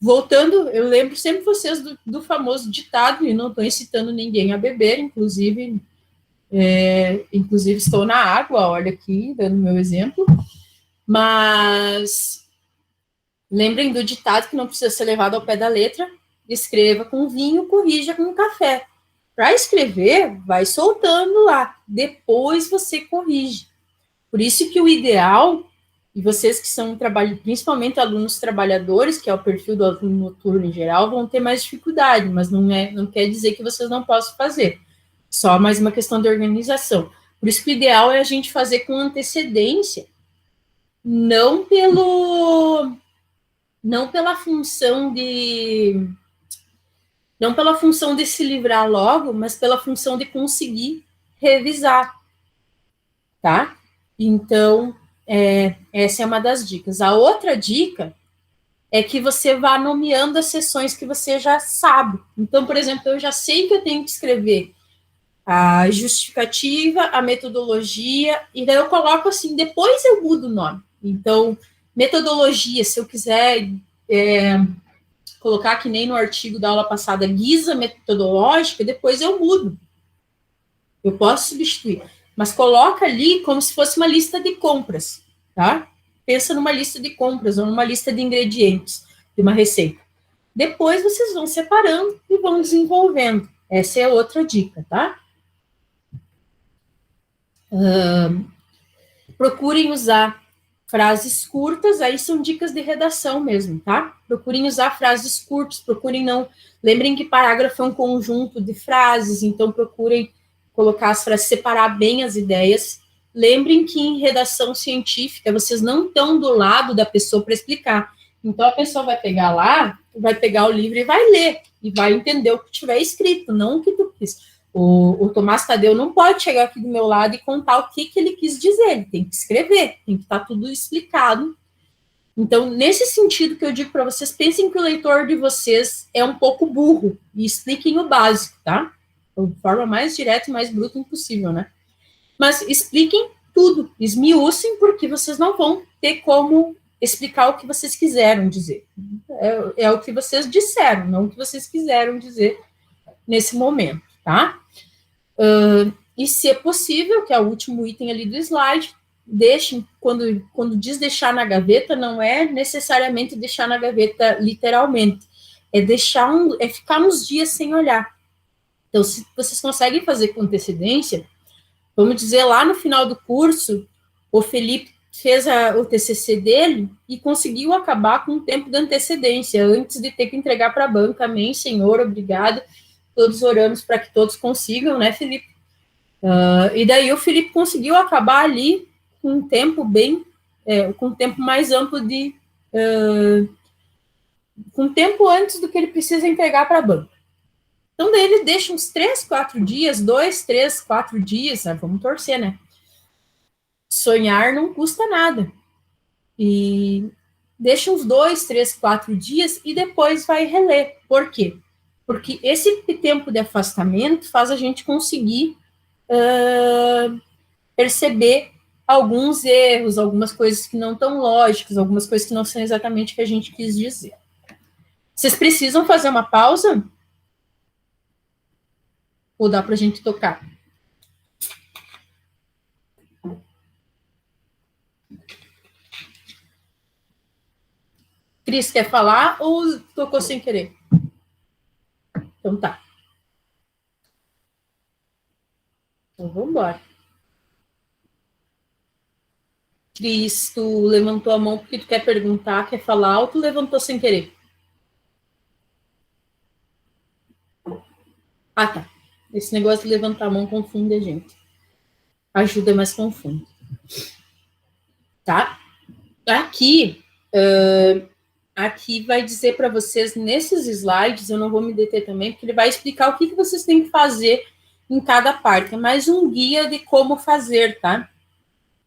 Voltando, eu lembro sempre vocês do famoso ditado, e não estou incitando ninguém a beber, inclusive estou na água, olha aqui, dando meu exemplo, mas lembrem do ditado que não precisa ser levado ao pé da letra, escreva com vinho, corrija com café. Para escrever, vai soltando lá, depois você corrige. Por isso que o ideal, e vocês que são principalmente alunos trabalhadores, que é o perfil do aluno noturno em geral, vão ter mais dificuldade, mas não quer dizer que vocês não possam fazer. Só mais uma questão de organização. Por isso que o ideal é a gente fazer com antecedência, não pela função de se livrar logo, mas pela função de conseguir revisar, tá? Então, essa é uma das dicas. A outra dica é que você vá nomeando as sessões que você já sabe. Então, por exemplo, eu já sei que eu tenho que escrever a justificativa, a metodologia, e daí eu coloco assim, depois eu mudo o nome. Então, metodologia, se eu quiser colocar que nem no artigo da aula passada, guisa metodológica, depois eu mudo. Eu posso substituir. Mas coloca ali como se fosse uma lista de compras, tá? Pensa numa lista de compras ou numa lista de ingredientes de uma receita. Depois vocês vão separando e vão desenvolvendo. Essa é outra dica, tá? Procurem usar frases curtas, aí são dicas de redação mesmo, tá? Procurem usar frases curtas, procurem não... Lembrem que parágrafo é um conjunto de frases, então procurem colocar as frases, separar bem as ideias. Lembrem que em redação científica, vocês não estão do lado da pessoa para explicar. Então, a pessoa vai pegar lá, vai pegar o livro e vai ler, e vai entender o que tiver escrito, não o que tu quis. O Tomás Tadeu não pode chegar aqui do meu lado e contar o que ele quis dizer, ele tem que escrever, tem que estar tudo explicado. Então, nesse sentido que eu digo para vocês, pensem que o leitor de vocês é um pouco burro, e expliquem o básico, tá? De forma mais direta e mais bruta impossível, né? Mas expliquem tudo, esmiucem, porque vocês não vão ter como explicar o que vocês quiseram dizer. É o que vocês disseram, não o que vocês quiseram dizer nesse momento, tá? E se é possível, que é o último item ali do slide, deixem, quando diz deixar na gaveta, não é necessariamente deixar na gaveta literalmente, é ficar uns dias sem olhar. Então, se vocês conseguem fazer com antecedência, vamos dizer, lá no final do curso, o Felipe fez o TCC dele e conseguiu acabar com um tempo de antecedência, antes de ter que entregar para a banca. Amém, Senhor, obrigado. Todos oramos para que todos consigam, né, Felipe? E daí o Felipe conseguiu acabar ali com um tempo com um tempo mais amplo com um tempo antes do que ele precisa entregar para a banca. Então, daí ele deixa uns 3, 4 dias, 2, 3, 4 dias, né? Vamos torcer, né? Sonhar não custa nada. E deixa uns 2, 3, 4 dias e depois vai reler. Por quê? Porque esse tempo de afastamento faz a gente conseguir perceber alguns erros, algumas coisas que não estão lógicas, algumas coisas que não são exatamente o que a gente quis dizer. Vocês precisam fazer uma pausa? Ou dá para a gente tocar? Cris, quer falar ou tocou sem querer? Então tá. Então vamos embora. Cris, tu levantou a mão porque tu quer perguntar, quer falar, ou tu levantou sem querer? Ah, tá. Esse negócio de levantar a mão confunde a gente. Ajuda, mas confunde. Tá? Aqui vai dizer para vocês, nesses slides, eu não vou me deter também, porque ele vai explicar o que vocês têm que fazer em cada parte. É mais um guia de como fazer, tá?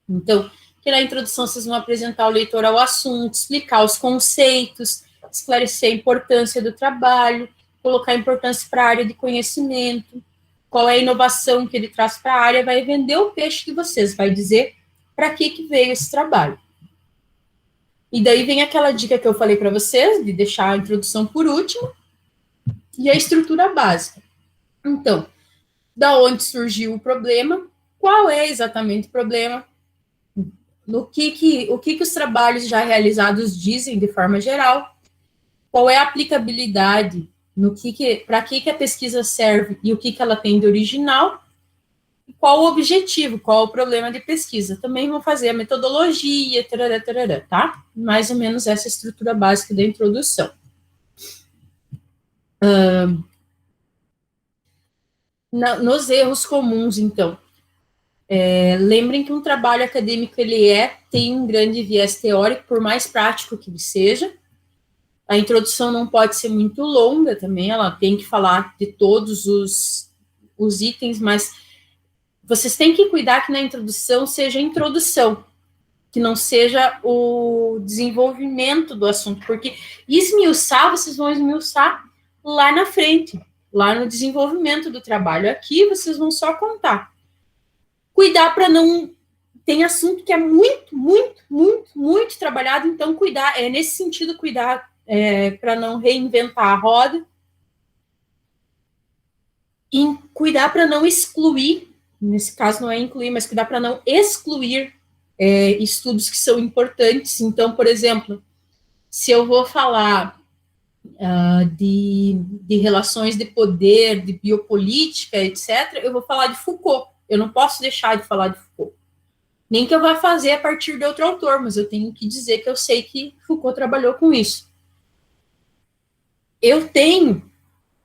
Então, que na introdução vocês vão apresentar o leitor ao assunto, explicar os conceitos, esclarecer a importância do trabalho, colocar importância para a área de conhecimento, qual é a inovação que ele traz para a área, vai vender o peixe de vocês, vai dizer para que veio esse trabalho. E daí vem aquela dica que eu falei para vocês, de deixar a introdução por último, e a estrutura básica. Então, da onde surgiu o problema, qual é exatamente o problema, o que os trabalhos já realizados dizem de forma geral, qual é a aplicabilidade, para que a pesquisa serve e o que ela tem de original, e qual o objetivo, qual o problema de pesquisa. Também vou fazer a metodologia, tá? Mais ou menos essa estrutura básica da introdução. Nos erros comuns, então, lembrem que um trabalho acadêmico tem um grande viés teórico, por mais prático que ele seja. A introdução não pode ser muito longa também, ela tem que falar de todos os itens, mas vocês têm que cuidar que na introdução seja a introdução, que não seja o desenvolvimento do assunto, porque esmiuçar, vocês vão esmiuçar lá na frente. lá no desenvolvimento do trabalho. Aqui vocês vão só contar. Cuidar para não... Tem assunto que é muito trabalhado, então cuidar, nesse sentido, cuidar para não reinventar a roda. E cuidar para não excluir, nesse caso não é incluir, mas cuidar para não excluir estudos que são importantes. Então, por exemplo, se eu vou falar de relações de poder, de biopolítica, etc., eu vou falar de Foucault. Eu não posso deixar de falar de Foucault. Nem que eu vá fazer a partir de outro autor, mas eu tenho que dizer que eu sei que Foucault trabalhou com isso. Eu tenho,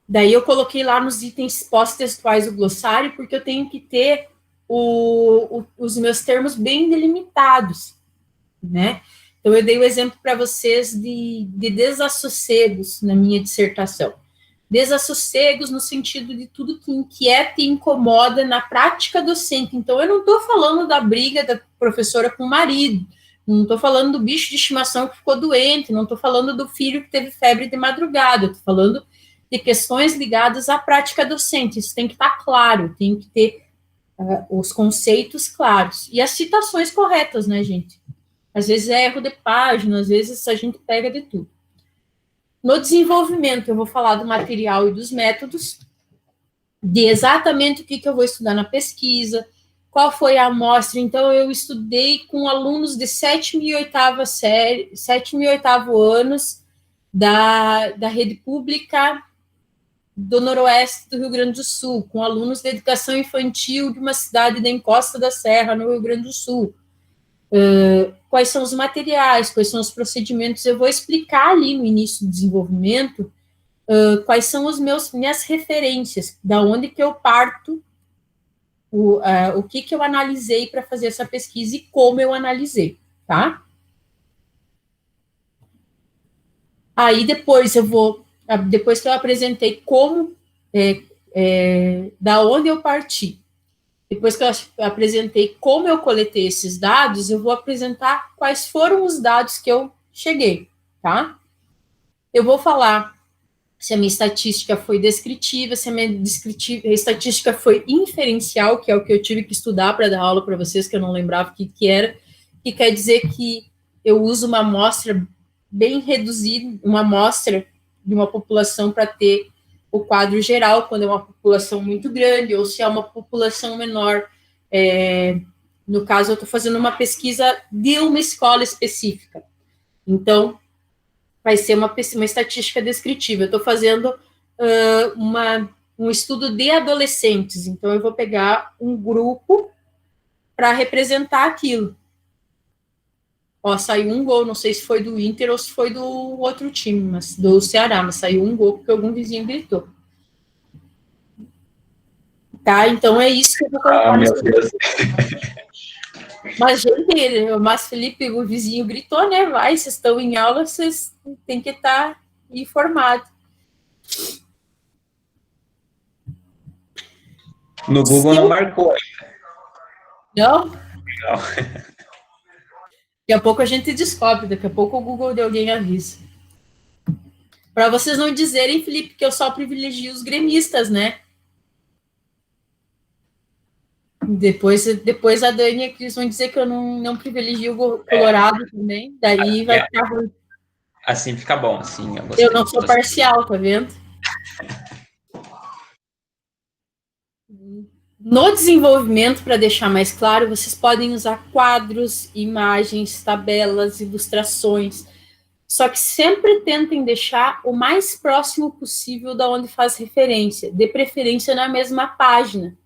daí eu coloquei lá nos itens pós-textuais do glossário, porque eu tenho que ter os meus termos bem delimitados, né? Então, eu dei o exemplo para vocês de desassossegos na minha dissertação. Desassossegos no sentido de tudo que inquieta e incomoda na prática docente. Então, eu não estou falando da briga da professora com o marido, não estou falando do bicho de estimação que ficou doente, não estou falando do filho que teve febre de madrugada, estou falando de questões ligadas à prática docente. Isso tem que estar claro, tem que ter os conceitos claros. E as citações corretas, né, gente? Às vezes é erro de página, às vezes a gente pega de tudo. No desenvolvimento, eu vou falar do material e dos métodos, de exatamente o que eu vou estudar na pesquisa, qual foi a amostra. Então, eu estudei com alunos de 7º e 8ª série, 7º e 8º anos da rede pública do Noroeste do Rio Grande do Sul, com alunos de educação infantil de uma cidade da Encosta da Serra, no Rio Grande do Sul. Quais são os materiais, quais são os procedimentos, eu vou explicar ali no início do desenvolvimento quais são minhas referências, da onde que eu parto, o que eu analisei para fazer essa pesquisa e como eu analisei, tá? Aí depois depois que eu apresentei como, da onde eu parti, depois que eu apresentei como eu coletei esses dados, eu vou apresentar quais foram os dados que eu cheguei, tá? Eu vou falar se a minha estatística foi descritiva, se a minha estatística foi inferencial, que é o que eu tive que estudar para dar aula para vocês, que eu não lembrava o que era, que quer dizer que eu uso uma amostra bem reduzida, uma amostra de uma população para ter o quadro geral, quando é uma população muito grande, ou se é uma população menor. No caso, eu estou fazendo uma pesquisa de uma escola específica. Então, vai ser uma estatística descritiva. Eu estou fazendo um estudo de adolescentes, então eu vou pegar um grupo para representar aquilo. Ó, saiu um gol, não sei se foi do Inter ou se foi do outro time, mas do Ceará, mas saiu um gol porque algum vizinho gritou. Tá, então é isso que eu vou colocar. Meu Deus. Mas, gente, o Márcio Felipe, o vizinho gritou, né? Vai, vocês estão em aula, vocês têm que estar informados. No Google não marcou ainda. Não? Não. Daqui a pouco a gente descobre, daqui a pouco o Google de alguém avisa. Para vocês não dizerem, Felipe, que eu só privilegio os gremistas, né? Depois a Dani e a Cris vão dizer que eu não privilegio o Colorado também, daí vai ficar ruim. Assim fica bom, assim. Eu não sou parcial, tá vendo? No desenvolvimento, para deixar mais claro, vocês podem usar quadros, imagens, tabelas, ilustrações, só que sempre tentem deixar o mais próximo possível da onde faz referência, de preferência na mesma página.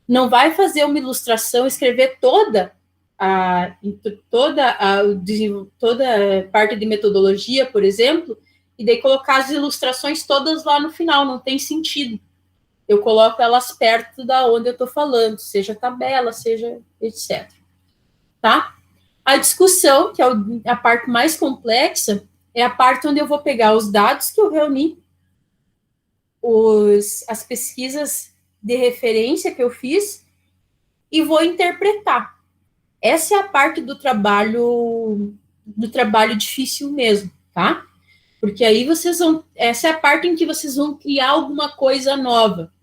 Não vai fazer uma ilustração, escrever toda a parte de metodologia, por exemplo, e daí colocar as ilustrações todas lá no final, não tem sentido. Eu coloco elas perto da onde eu estou falando, seja tabela, seja etc. Tá? A discussão, que é a parte mais complexa, é a parte onde eu vou pegar os dados que eu reuni, as pesquisas de referência que eu fiz, e vou interpretar. Essa é a parte do trabalho difícil mesmo, tá? Porque aí essa é a parte em que vocês vão criar alguma coisa nova.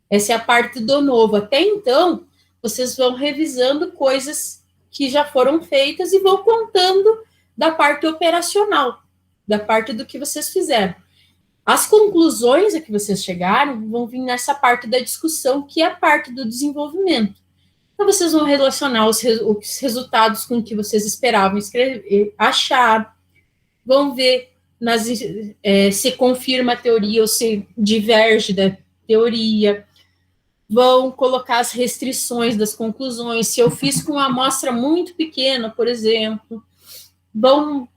Essa é a parte do novo. Até então, vocês vão revisando coisas que já foram feitas e vão contando da parte operacional, da parte do que vocês fizeram. As conclusões a que vocês chegaram vão vir nessa parte da discussão, que é a parte do desenvolvimento. Então, vocês vão relacionar os resultados com o que vocês esperavam achar, vão ver se confirma a teoria ou se diverge da teoria, vão colocar as restrições das conclusões. Se eu fiz com uma amostra muito pequena, por exemplo, vão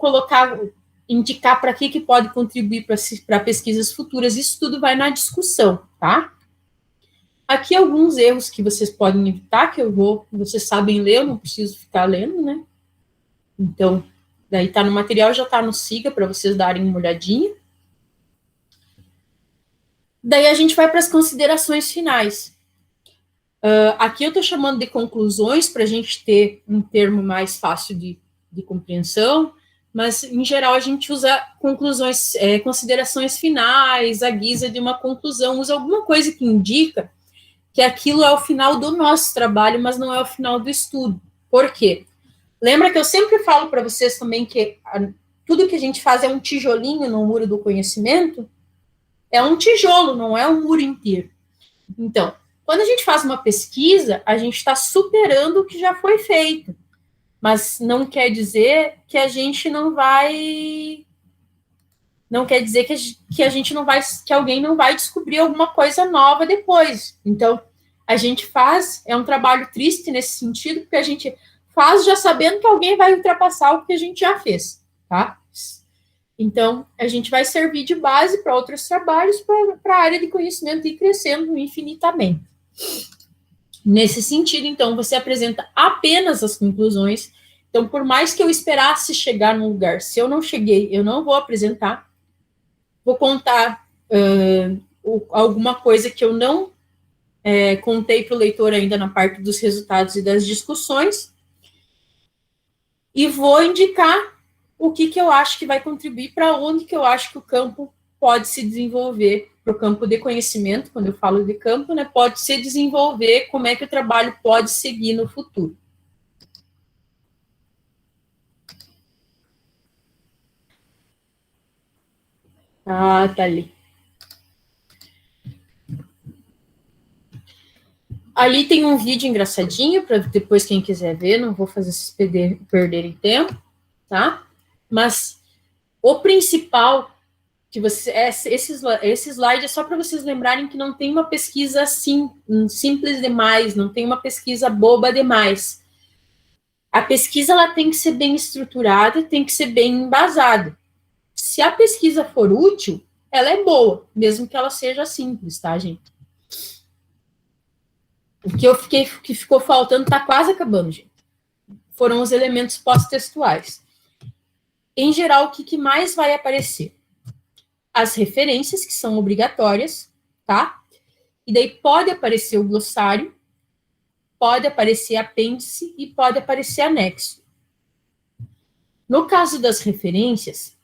indicar para que pode contribuir para pesquisas futuras. Isso tudo vai na discussão, tá? Aqui alguns erros que vocês podem evitar, vocês sabem ler, eu não preciso ficar lendo, né? Então, daí tá no material, já tá no Siga, para vocês darem uma olhadinha. Daí a gente vai para as considerações finais. Aqui eu estou chamando de conclusões, para a gente ter um termo mais fácil de compreensão, mas, em geral, a gente usa conclusões, considerações finais, a guisa de uma conclusão, usa alguma coisa que indica que aquilo é o final do nosso trabalho, mas não é o final do estudo. Por quê? Lembra que eu sempre falo para vocês também que tudo que a gente faz é um tijolinho no muro do conhecimento? É um tijolo, não é um muro inteiro. Então, quando a gente faz uma pesquisa, a gente está superando o que já foi feito. Mas não quer dizer que a gente não vai... Não quer dizer que a gente não vai... Que alguém não vai descobrir alguma coisa nova depois. Então, a gente faz... É um trabalho triste nesse sentido, porque a gente faz já sabendo que alguém vai ultrapassar o que a gente já fez, tá? Então, a gente vai servir de base para outros trabalhos, para a área de conhecimento ir crescendo infinitamente. Nesse sentido, então, você apresenta apenas as conclusões. Então, por mais que eu esperasse chegar num lugar, se eu não cheguei, eu não vou apresentar. Vou contar alguma coisa que eu não contei para o leitor ainda na parte dos resultados e das discussões. E vou indicar o que eu acho que vai contribuir, para onde que eu acho que o campo pode se desenvolver, para o campo de conhecimento, quando eu falo de campo, né, pode se desenvolver, como é que o trabalho pode seguir no futuro. Ah, tá ali. Ali tem um vídeo engraçadinho, para depois quem quiser ver, não vou fazer vocês perderem tempo, tá? Mas o principal, que esse slide é só para vocês lembrarem que não tem uma pesquisa assim, simples demais, não tem uma pesquisa boba demais. A pesquisa ela tem que ser bem estruturada, tem que ser bem embasada. Se a pesquisa for útil, ela é boa, mesmo que ela seja simples, tá, gente? O que ficou faltando está quase acabando, gente. Foram os elementos pós-textuais. Em geral, o que mais vai aparecer? As referências, que são obrigatórias, tá? E daí pode aparecer o glossário, pode aparecer apêndice e pode aparecer anexo. No caso das referências,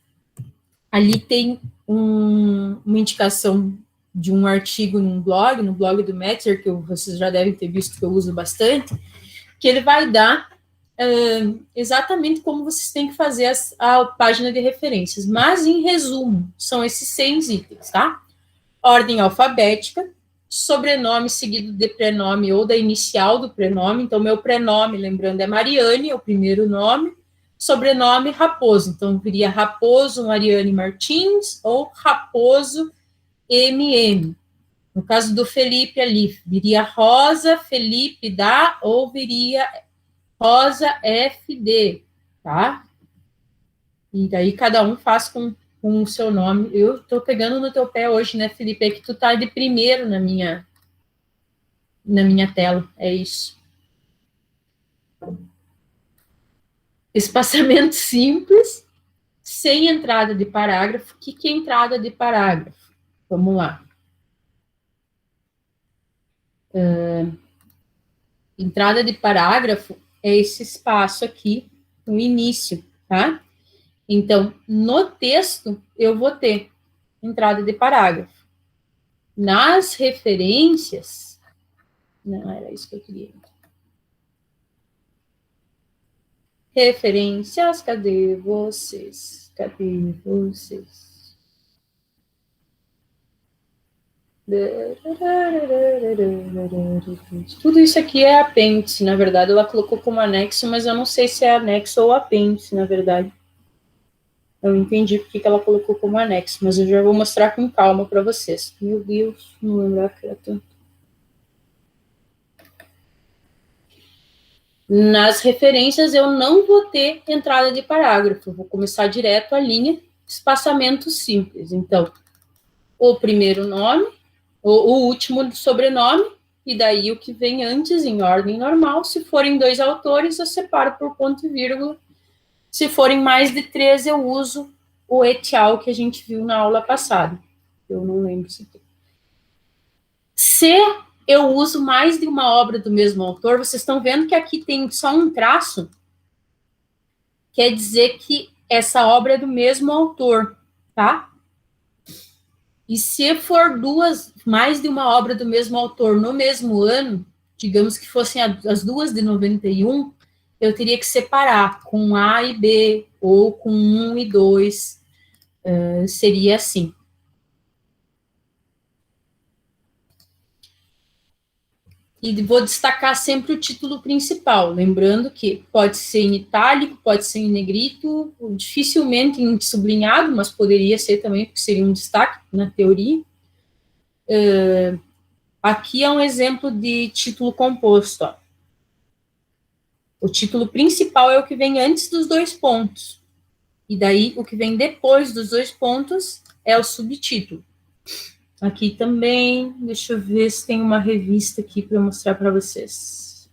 ali tem uma indicação de um artigo no blog do Metzer, que vocês já devem ter visto que eu uso bastante, que ele vai dar exatamente como vocês têm que fazer a página de referências. Mas, em resumo, são esses 6 itens, tá? Ordem alfabética, sobrenome seguido de prenome ou da inicial do prenome. Então, meu prenome, lembrando, é Mariane, é o primeiro nome. Sobrenome, Raposo. Então, viria Raposo Mariane Martins ou Raposo MM. No caso do Felipe ali, viria Rosa Felipe da ou viria Rosa FD, tá? E daí cada um faz com o seu nome. Eu tô pegando no teu pé hoje, né, Felipe? É que tu tá de primeiro na minha tela, é isso. Espaçamento simples, sem entrada de parágrafo. O que é entrada de parágrafo? Vamos lá. Entrada de parágrafo é esse espaço aqui no início, tá? Então, no texto, eu vou ter entrada de parágrafo. Nas referências, não era isso que eu queria. Referências, cadê vocês? Cadê vocês? Tudo isso aqui é apêndice, na verdade. Ela colocou como anexo, mas eu não sei se é anexo ou apêndice, na verdade. Eu entendi porque que ela colocou como anexo, mas eu já vou mostrar com calma para vocês. Meu Deus, não lembro que era tanto. Nas referências, eu não vou ter entrada de parágrafo. Vou começar direto a linha, espaçamento simples. Então, o primeiro nome, o último sobrenome, e daí o que vem antes, em ordem normal. Se forem 2 autores, eu separo por ponto e vírgula. Se forem mais de 3, eu uso o et al. Que a gente viu na aula passada. Eu não lembro se tem. Se eu uso mais de uma obra do mesmo autor, vocês estão vendo que aqui tem só um traço, quer dizer que essa obra é do mesmo autor, tá? E se for mais de uma obra do mesmo autor no mesmo ano, digamos que fossem as duas de 91, eu teria que separar com A e B, ou com 1 e 2, seria assim. E vou destacar sempre o título principal, lembrando que pode ser em itálico, pode ser em negrito, dificilmente em sublinhado, mas poderia ser também, porque seria um destaque na teoria. Aqui é um exemplo de título composto. Ó. O título principal é o que vem antes dos 2 pontos. E daí, o que vem depois dos 2 pontos é o subtítulo. Aqui também, deixa eu ver se tem uma revista aqui para mostrar para vocês.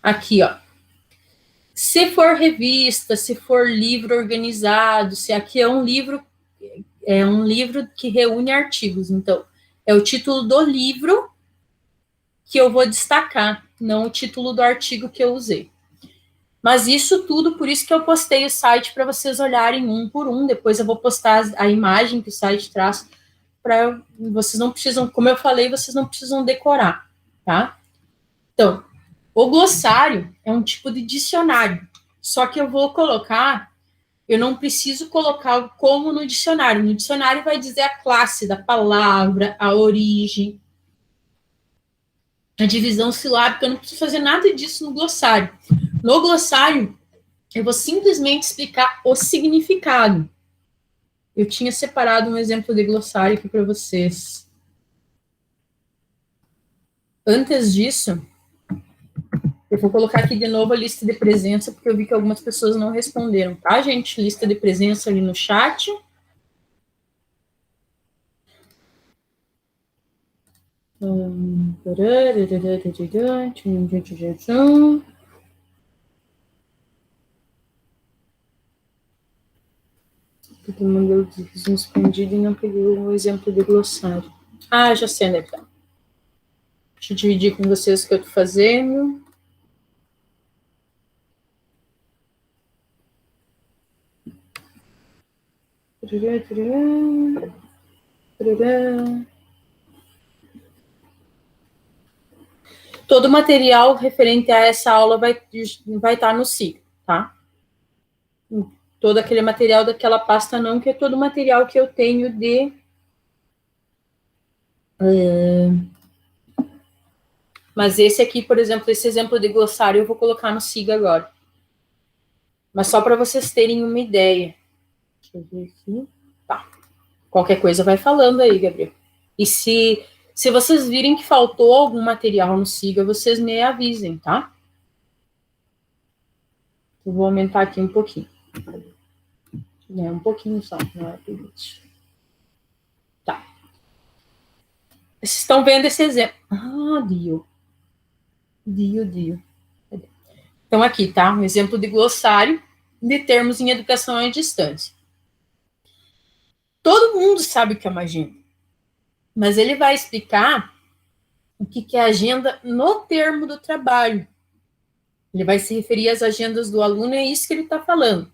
Aqui, ó. Se for revista, se for livro organizado, se aqui é um livro que reúne artigos. Então, é o título do livro que eu vou destacar, não o título do artigo que eu usei. Mas isso tudo, por isso que eu postei o site para vocês olharem um por um. Depois eu vou postar a imagem que o site traz para vocês não precisam, como eu falei, vocês não precisam decorar, tá? Então, o glossário é um tipo de dicionário. Só que eu não preciso colocar como no dicionário. No dicionário vai dizer a classe da palavra, a origem, a divisão silábica. Eu não preciso fazer nada disso no glossário. No glossário, eu vou simplesmente explicar o significado. Eu tinha separado um exemplo de glossário aqui para vocês. Antes disso, eu vou colocar aqui de novo a lista de presença, porque eu vi que algumas pessoas não responderam, tá, gente? Lista de presença ali no chat. Porque eu mandei o resumo escondido e não peguei o exemplo de glossário. Ah, já sei onde é que tá. Deixa eu dividir com vocês o que eu tô fazendo. Todo o material referente a essa aula vai estar no SIG, tá? Todo aquele material daquela pasta não, que é todo o material que eu tenho de... Mas esse aqui, por exemplo, esse exemplo de glossário eu vou colocar no SIG agora. Mas só para vocês terem uma ideia. Deixa eu ver aqui. Tá. Qualquer coisa vai falando aí, Gabriel. E se vocês virem que faltou algum material no SIGA, vocês me avisem, tá? Eu vou aumentar aqui um pouquinho. Um pouquinho só, não é tudo isso. Tá. Vocês estão vendo esse exemplo. Ah, Dio. Então, aqui, tá? Um exemplo de glossário de termos em educação à distância. Todo mundo sabe o que é uma agenda. Mas ele vai explicar o que é agenda no termo do trabalho. Ele vai se referir às agendas do aluno, é isso que ele está falando.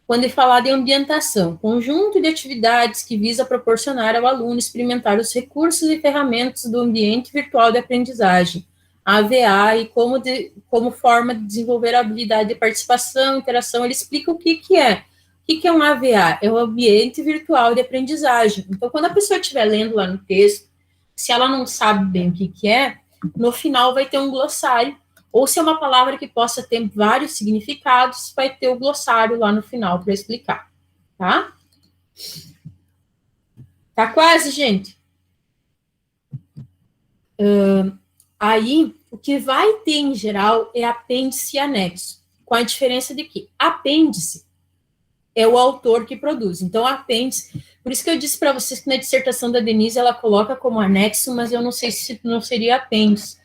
Quando ele falar de ambientação, conjunto de atividades que visa proporcionar ao aluno experimentar os recursos e ferramentas do ambiente virtual de aprendizagem, AVA, e como forma de desenvolver a habilidade de participação, interação, ele explica o que é. O que é um AVA? É o ambiente virtual de aprendizagem. Então, quando a pessoa estiver lendo lá no texto, se ela não sabe bem o que é, no final vai ter um glossário, ou se é uma palavra que possa ter vários significados, vai ter o glossário lá no final para explicar, tá? Tá quase, gente? Aí, o que vai ter em geral é apêndice e anexo, com a diferença de que apêndice é o autor que produz. Então, apêndice, por isso que eu disse para vocês que na dissertação da Denise ela coloca como anexo, mas eu não sei se não seria apêndice.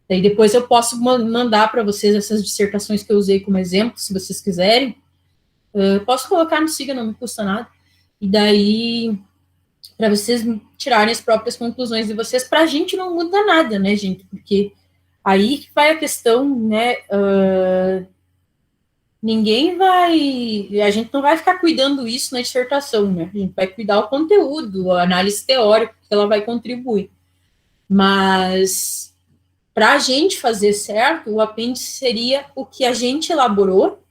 Daí depois eu posso mandar para vocês essas dissertações que eu usei como exemplo, se vocês quiserem. Posso colocar no Siga, não me custa nada. E daí, para vocês tirarem as próprias conclusões de vocês, para a gente não muda nada, né, gente? Porque aí que vai a questão, né? A gente não vai ficar cuidando isso na dissertação, né? A gente vai cuidar o conteúdo, a análise teórica que ela vai contribuir. Mas para a gente fazer certo, o apêndice seria o que a gente elaborou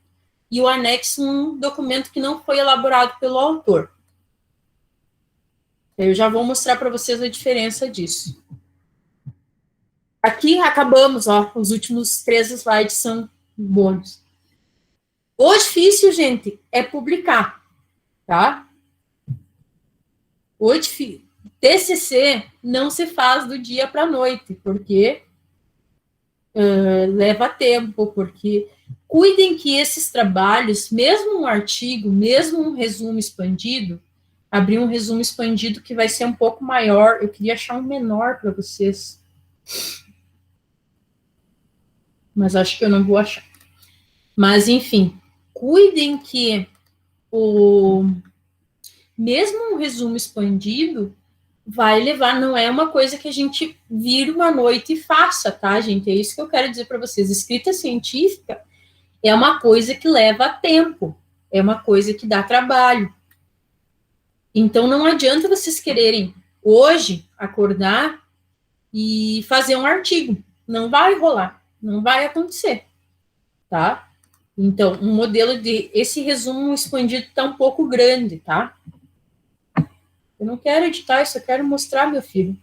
e o anexo um documento que não foi elaborado pelo autor. Eu já vou mostrar para vocês a diferença disso. Aqui acabamos, ó, os últimos 3 slides são bônus. O difícil, gente, é publicar, tá? TCC não se faz do dia para a noite, porque leva tempo, porque cuidem que esses trabalhos, mesmo um artigo, mesmo um resumo expandido, abrir um resumo expandido que vai ser um pouco maior, eu queria achar um menor para vocês, mas acho que eu não vou achar. Mas, enfim, cuidem que mesmo um resumo expandido vai levar, não é uma coisa que a gente vira uma noite e faça, tá, gente? É isso que eu quero dizer para vocês. Escrita científica é uma coisa que leva tempo, é uma coisa que dá trabalho. Então, não adianta vocês quererem hoje acordar e fazer um artigo. Não vai rolar, não vai acontecer, tá? Então, um modelo esse resumo expandido está um pouco grande, tá? Eu não quero editar, eu só quero mostrar, meu filho.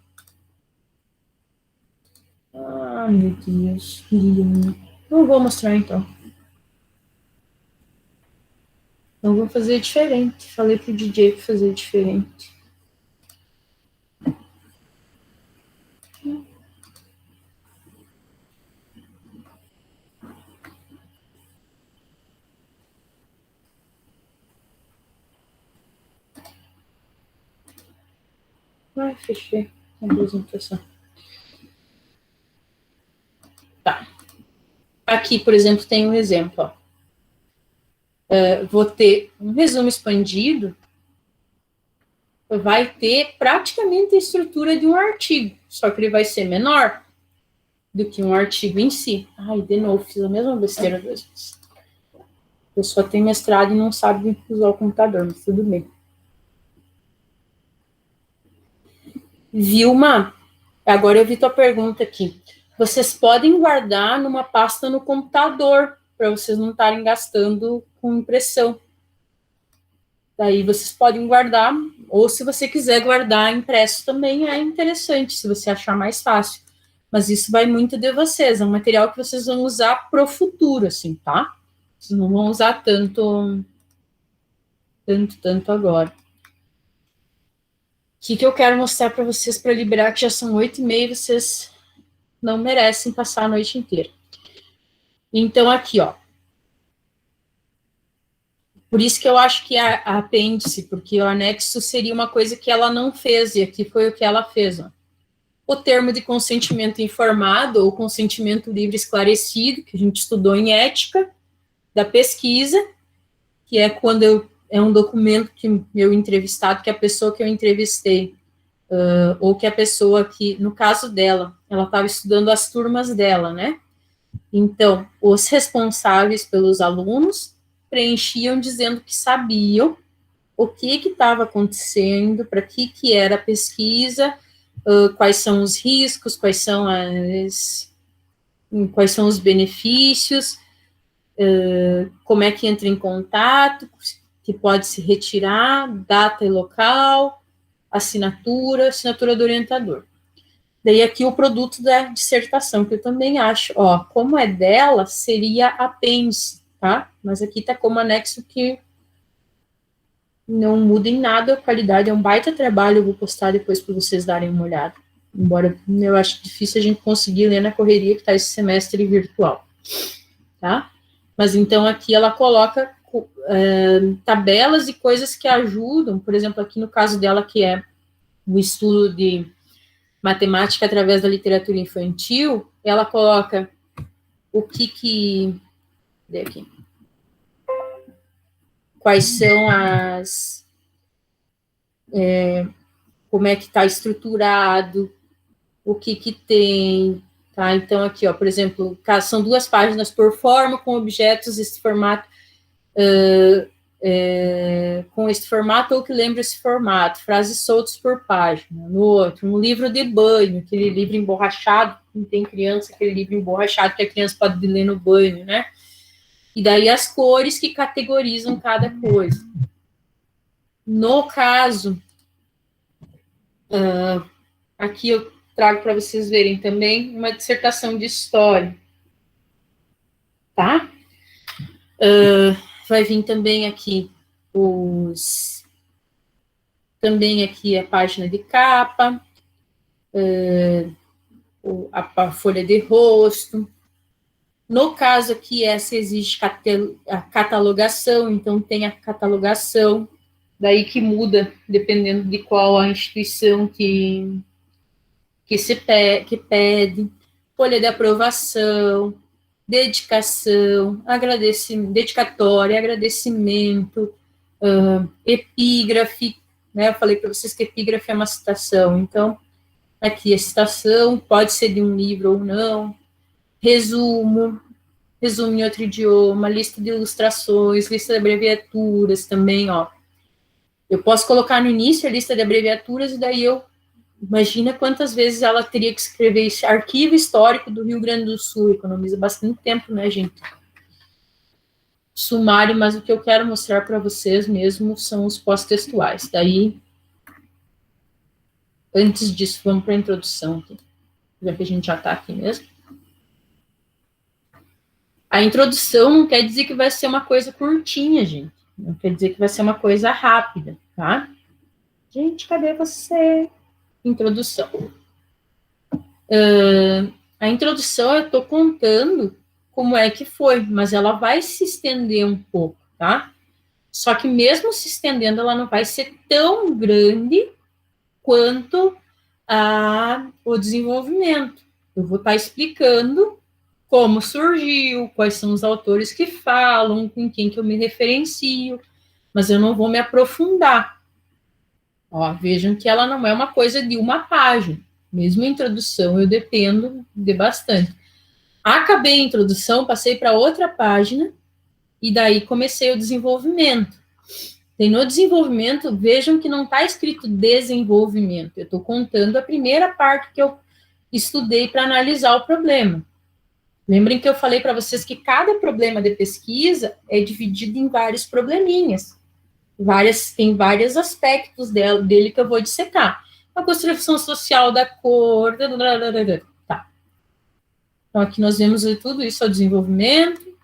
Ah, meu Deus. Não vou mostrar, então. Não vou fazer diferente. Falei pro DJ para fazer diferente. Ai, fechei a apresentação. Tá. Aqui, por exemplo, tem um exemplo, ó. Vou ter um resumo expandido, vai ter praticamente a estrutura de um artigo, só que ele vai ser menor do que um artigo em si. Ai, de novo, fiz a mesma besteira 2 vezes. A pessoa tem mestrado e não sabe usar o computador, mas tudo bem. Vilma, agora eu vi tua pergunta aqui. Vocês podem guardar numa pasta no computador, para vocês não estarem gastando com impressão. Daí vocês podem guardar, ou se você quiser guardar impresso também é interessante, se você achar mais fácil. Mas isso vai muito de vocês, é um material que vocês vão usar pro futuro, assim, tá? Vocês não vão usar tanto agora. O que eu quero mostrar para vocês para liberar, que já são 8h30, vocês não merecem passar a noite inteira. Então, aqui, ó. Por isso que eu acho que a apêndice, porque o anexo seria uma coisa que ela não fez, e aqui foi o que ela fez, ó. O termo de consentimento informado, ou consentimento livre esclarecido, que a gente estudou em ética da pesquisa, que é quando é um documento que meu entrevistado, que a pessoa que eu entrevistei, ou que a pessoa que, no caso dela, ela estava estudando as turmas dela, né? Então, os responsáveis pelos alunos preenchiam dizendo que sabiam o que estava acontecendo, para que era a pesquisa, quais são os riscos, quais são os benefícios, como é que entra em contato, que pode se retirar, data e local, assinatura do orientador. Daí aqui o produto da dissertação, que eu também acho, como é dela, seria apêndice, tá? Mas aqui tá como anexo, que não muda em nada a qualidade, é um baita trabalho, eu vou postar depois para vocês darem uma olhada. Embora eu acho difícil a gente conseguir ler na correria que está esse semestre virtual, tá? Mas então aqui ela coloca tabelas e coisas que ajudam, por exemplo, aqui no caso dela, que é o estudo de matemática através da literatura infantil, ela coloca quais são como é que está estruturado, o que tem, tá? Então, aqui, por exemplo, são 2 páginas por forma, com objetos desse formato, com esse formato ou que lembra esse formato, frases soltas por página. No outro, um livro de banho, aquele livro emborrachado, não tem criança, aquele livro emborrachado que a criança pode ler no banho, né? E daí as cores que categorizam cada coisa. No caso, aqui eu trago para vocês verem também uma dissertação de história, tá? Vai vir também aqui também aqui a página de capa, a folha de rosto. No caso aqui, essa exige a catalogação, então tem a catalogação, daí que muda, dependendo de qual a instituição que pede, folha de aprovação, dedicação, dedicatória, agradecimento, epígrafe, né? Eu falei para vocês que epígrafe é uma citação, então, aqui a citação pode ser de um livro ou não, resumo em outro idioma, lista de ilustrações, lista de abreviaturas também, Eu posso colocar no início a lista de abreviaturas e daí imagina quantas vezes ela teria que escrever esse arquivo histórico do Rio Grande do Sul, economiza bastante tempo, né, gente? Sumário, mas o que eu quero mostrar para vocês mesmo são os pós-textuais. Daí, antes disso, vamos para a introdução, aqui, já que a gente já está aqui mesmo. A introdução não quer dizer que vai ser uma coisa curtinha, gente. Não quer dizer que vai ser uma coisa rápida, tá? Gente, cadê você? Introdução. A introdução eu estou contando como é que foi, mas ela vai se estender um pouco, tá? Só que mesmo se estendendo, ela não vai ser tão grande quanto o desenvolvimento. Eu vou estar explicando como surgiu, quais são os autores que falam, com quem que eu me referencio, mas eu não vou me aprofundar. Vejam que ela não é uma coisa de uma página. Mesmo a introdução, eu dependo de bastante. Acabei a introdução, passei para outra página, e daí comecei o desenvolvimento. E no desenvolvimento, vejam que não está escrito desenvolvimento. Eu estou contando a primeira parte que eu estudei para analisar o problema. Lembrem que eu falei para vocês que cada problema de pesquisa é dividido em vários probleminhas. Tem vários aspectos dele que eu vou dissecar. A construção social da cor, tá. Então, aqui nós vemos tudo isso ao desenvolvimento.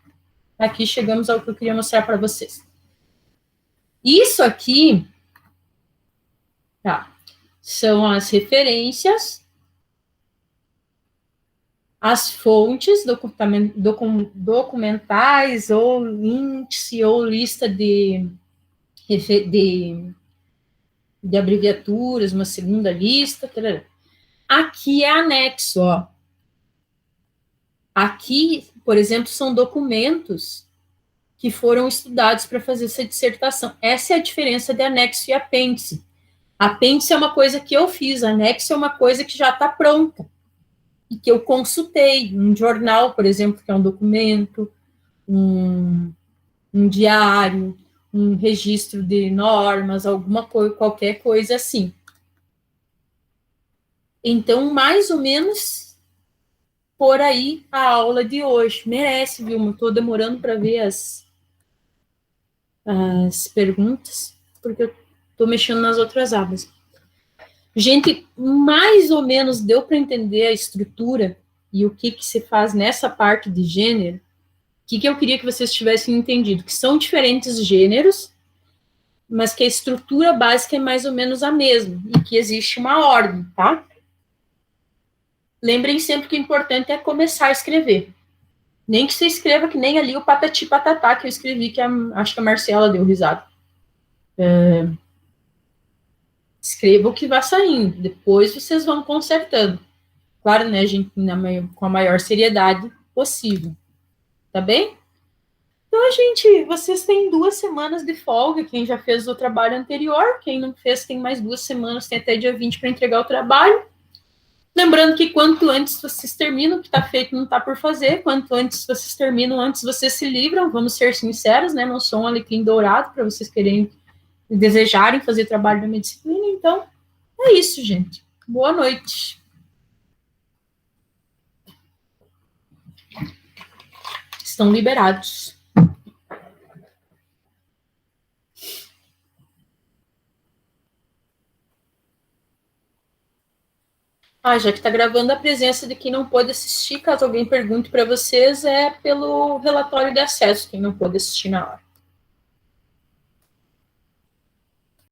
Aqui chegamos ao que eu queria mostrar para vocês. Isso aqui, tá, são as referências, as fontes documentais, ou índice, ou lista de abreviaturas, uma segunda lista. Tarará. Aqui é anexo, Aqui, por exemplo, são documentos que foram estudados para fazer essa dissertação. Essa é a diferença de anexo e apêndice. Apêndice é uma coisa que eu fiz, anexo é uma coisa que já está pronta. e que eu consultei, um jornal, por exemplo, que é um documento, um diário, um registro de normas, alguma coisa, qualquer coisa assim. Então, mais ou menos por aí a aula de hoje. Merece, Vilma. Estou demorando para ver as perguntas, porque eu estou mexendo nas outras abas. Gente, mais ou menos deu para entender a estrutura e o que se faz nessa parte de gênero. O que eu queria que vocês tivessem entendido? Que são diferentes gêneros, mas que a estrutura básica é mais ou menos a mesma, e que existe uma ordem, tá? Lembrem sempre que o importante é começar a escrever. Nem que você escreva que nem ali o patati patatá que eu escrevi, que acho que a Marcela deu risada. Escreva o que vai saindo, depois vocês vão consertando. Claro, né, gente, com a maior seriedade possível. Tá bem? Então, gente, vocês têm 2 semanas de folga, quem já fez o trabalho anterior, quem não fez tem mais 2 semanas, tem até dia 20 para entregar o trabalho. Lembrando que quanto antes vocês terminam, o que está feito não está por fazer, quanto antes vocês terminam, antes vocês se livram, vamos ser sinceros, né, não sou um alecrim dourado para vocês quererem, desejarem fazer trabalho na minha disciplina, então, é isso, gente. Boa noite. Estão liberados. Já que está gravando, a presença de quem não pôde assistir, caso alguém pergunte para vocês, é pelo relatório de acesso, quem não pôde assistir na hora.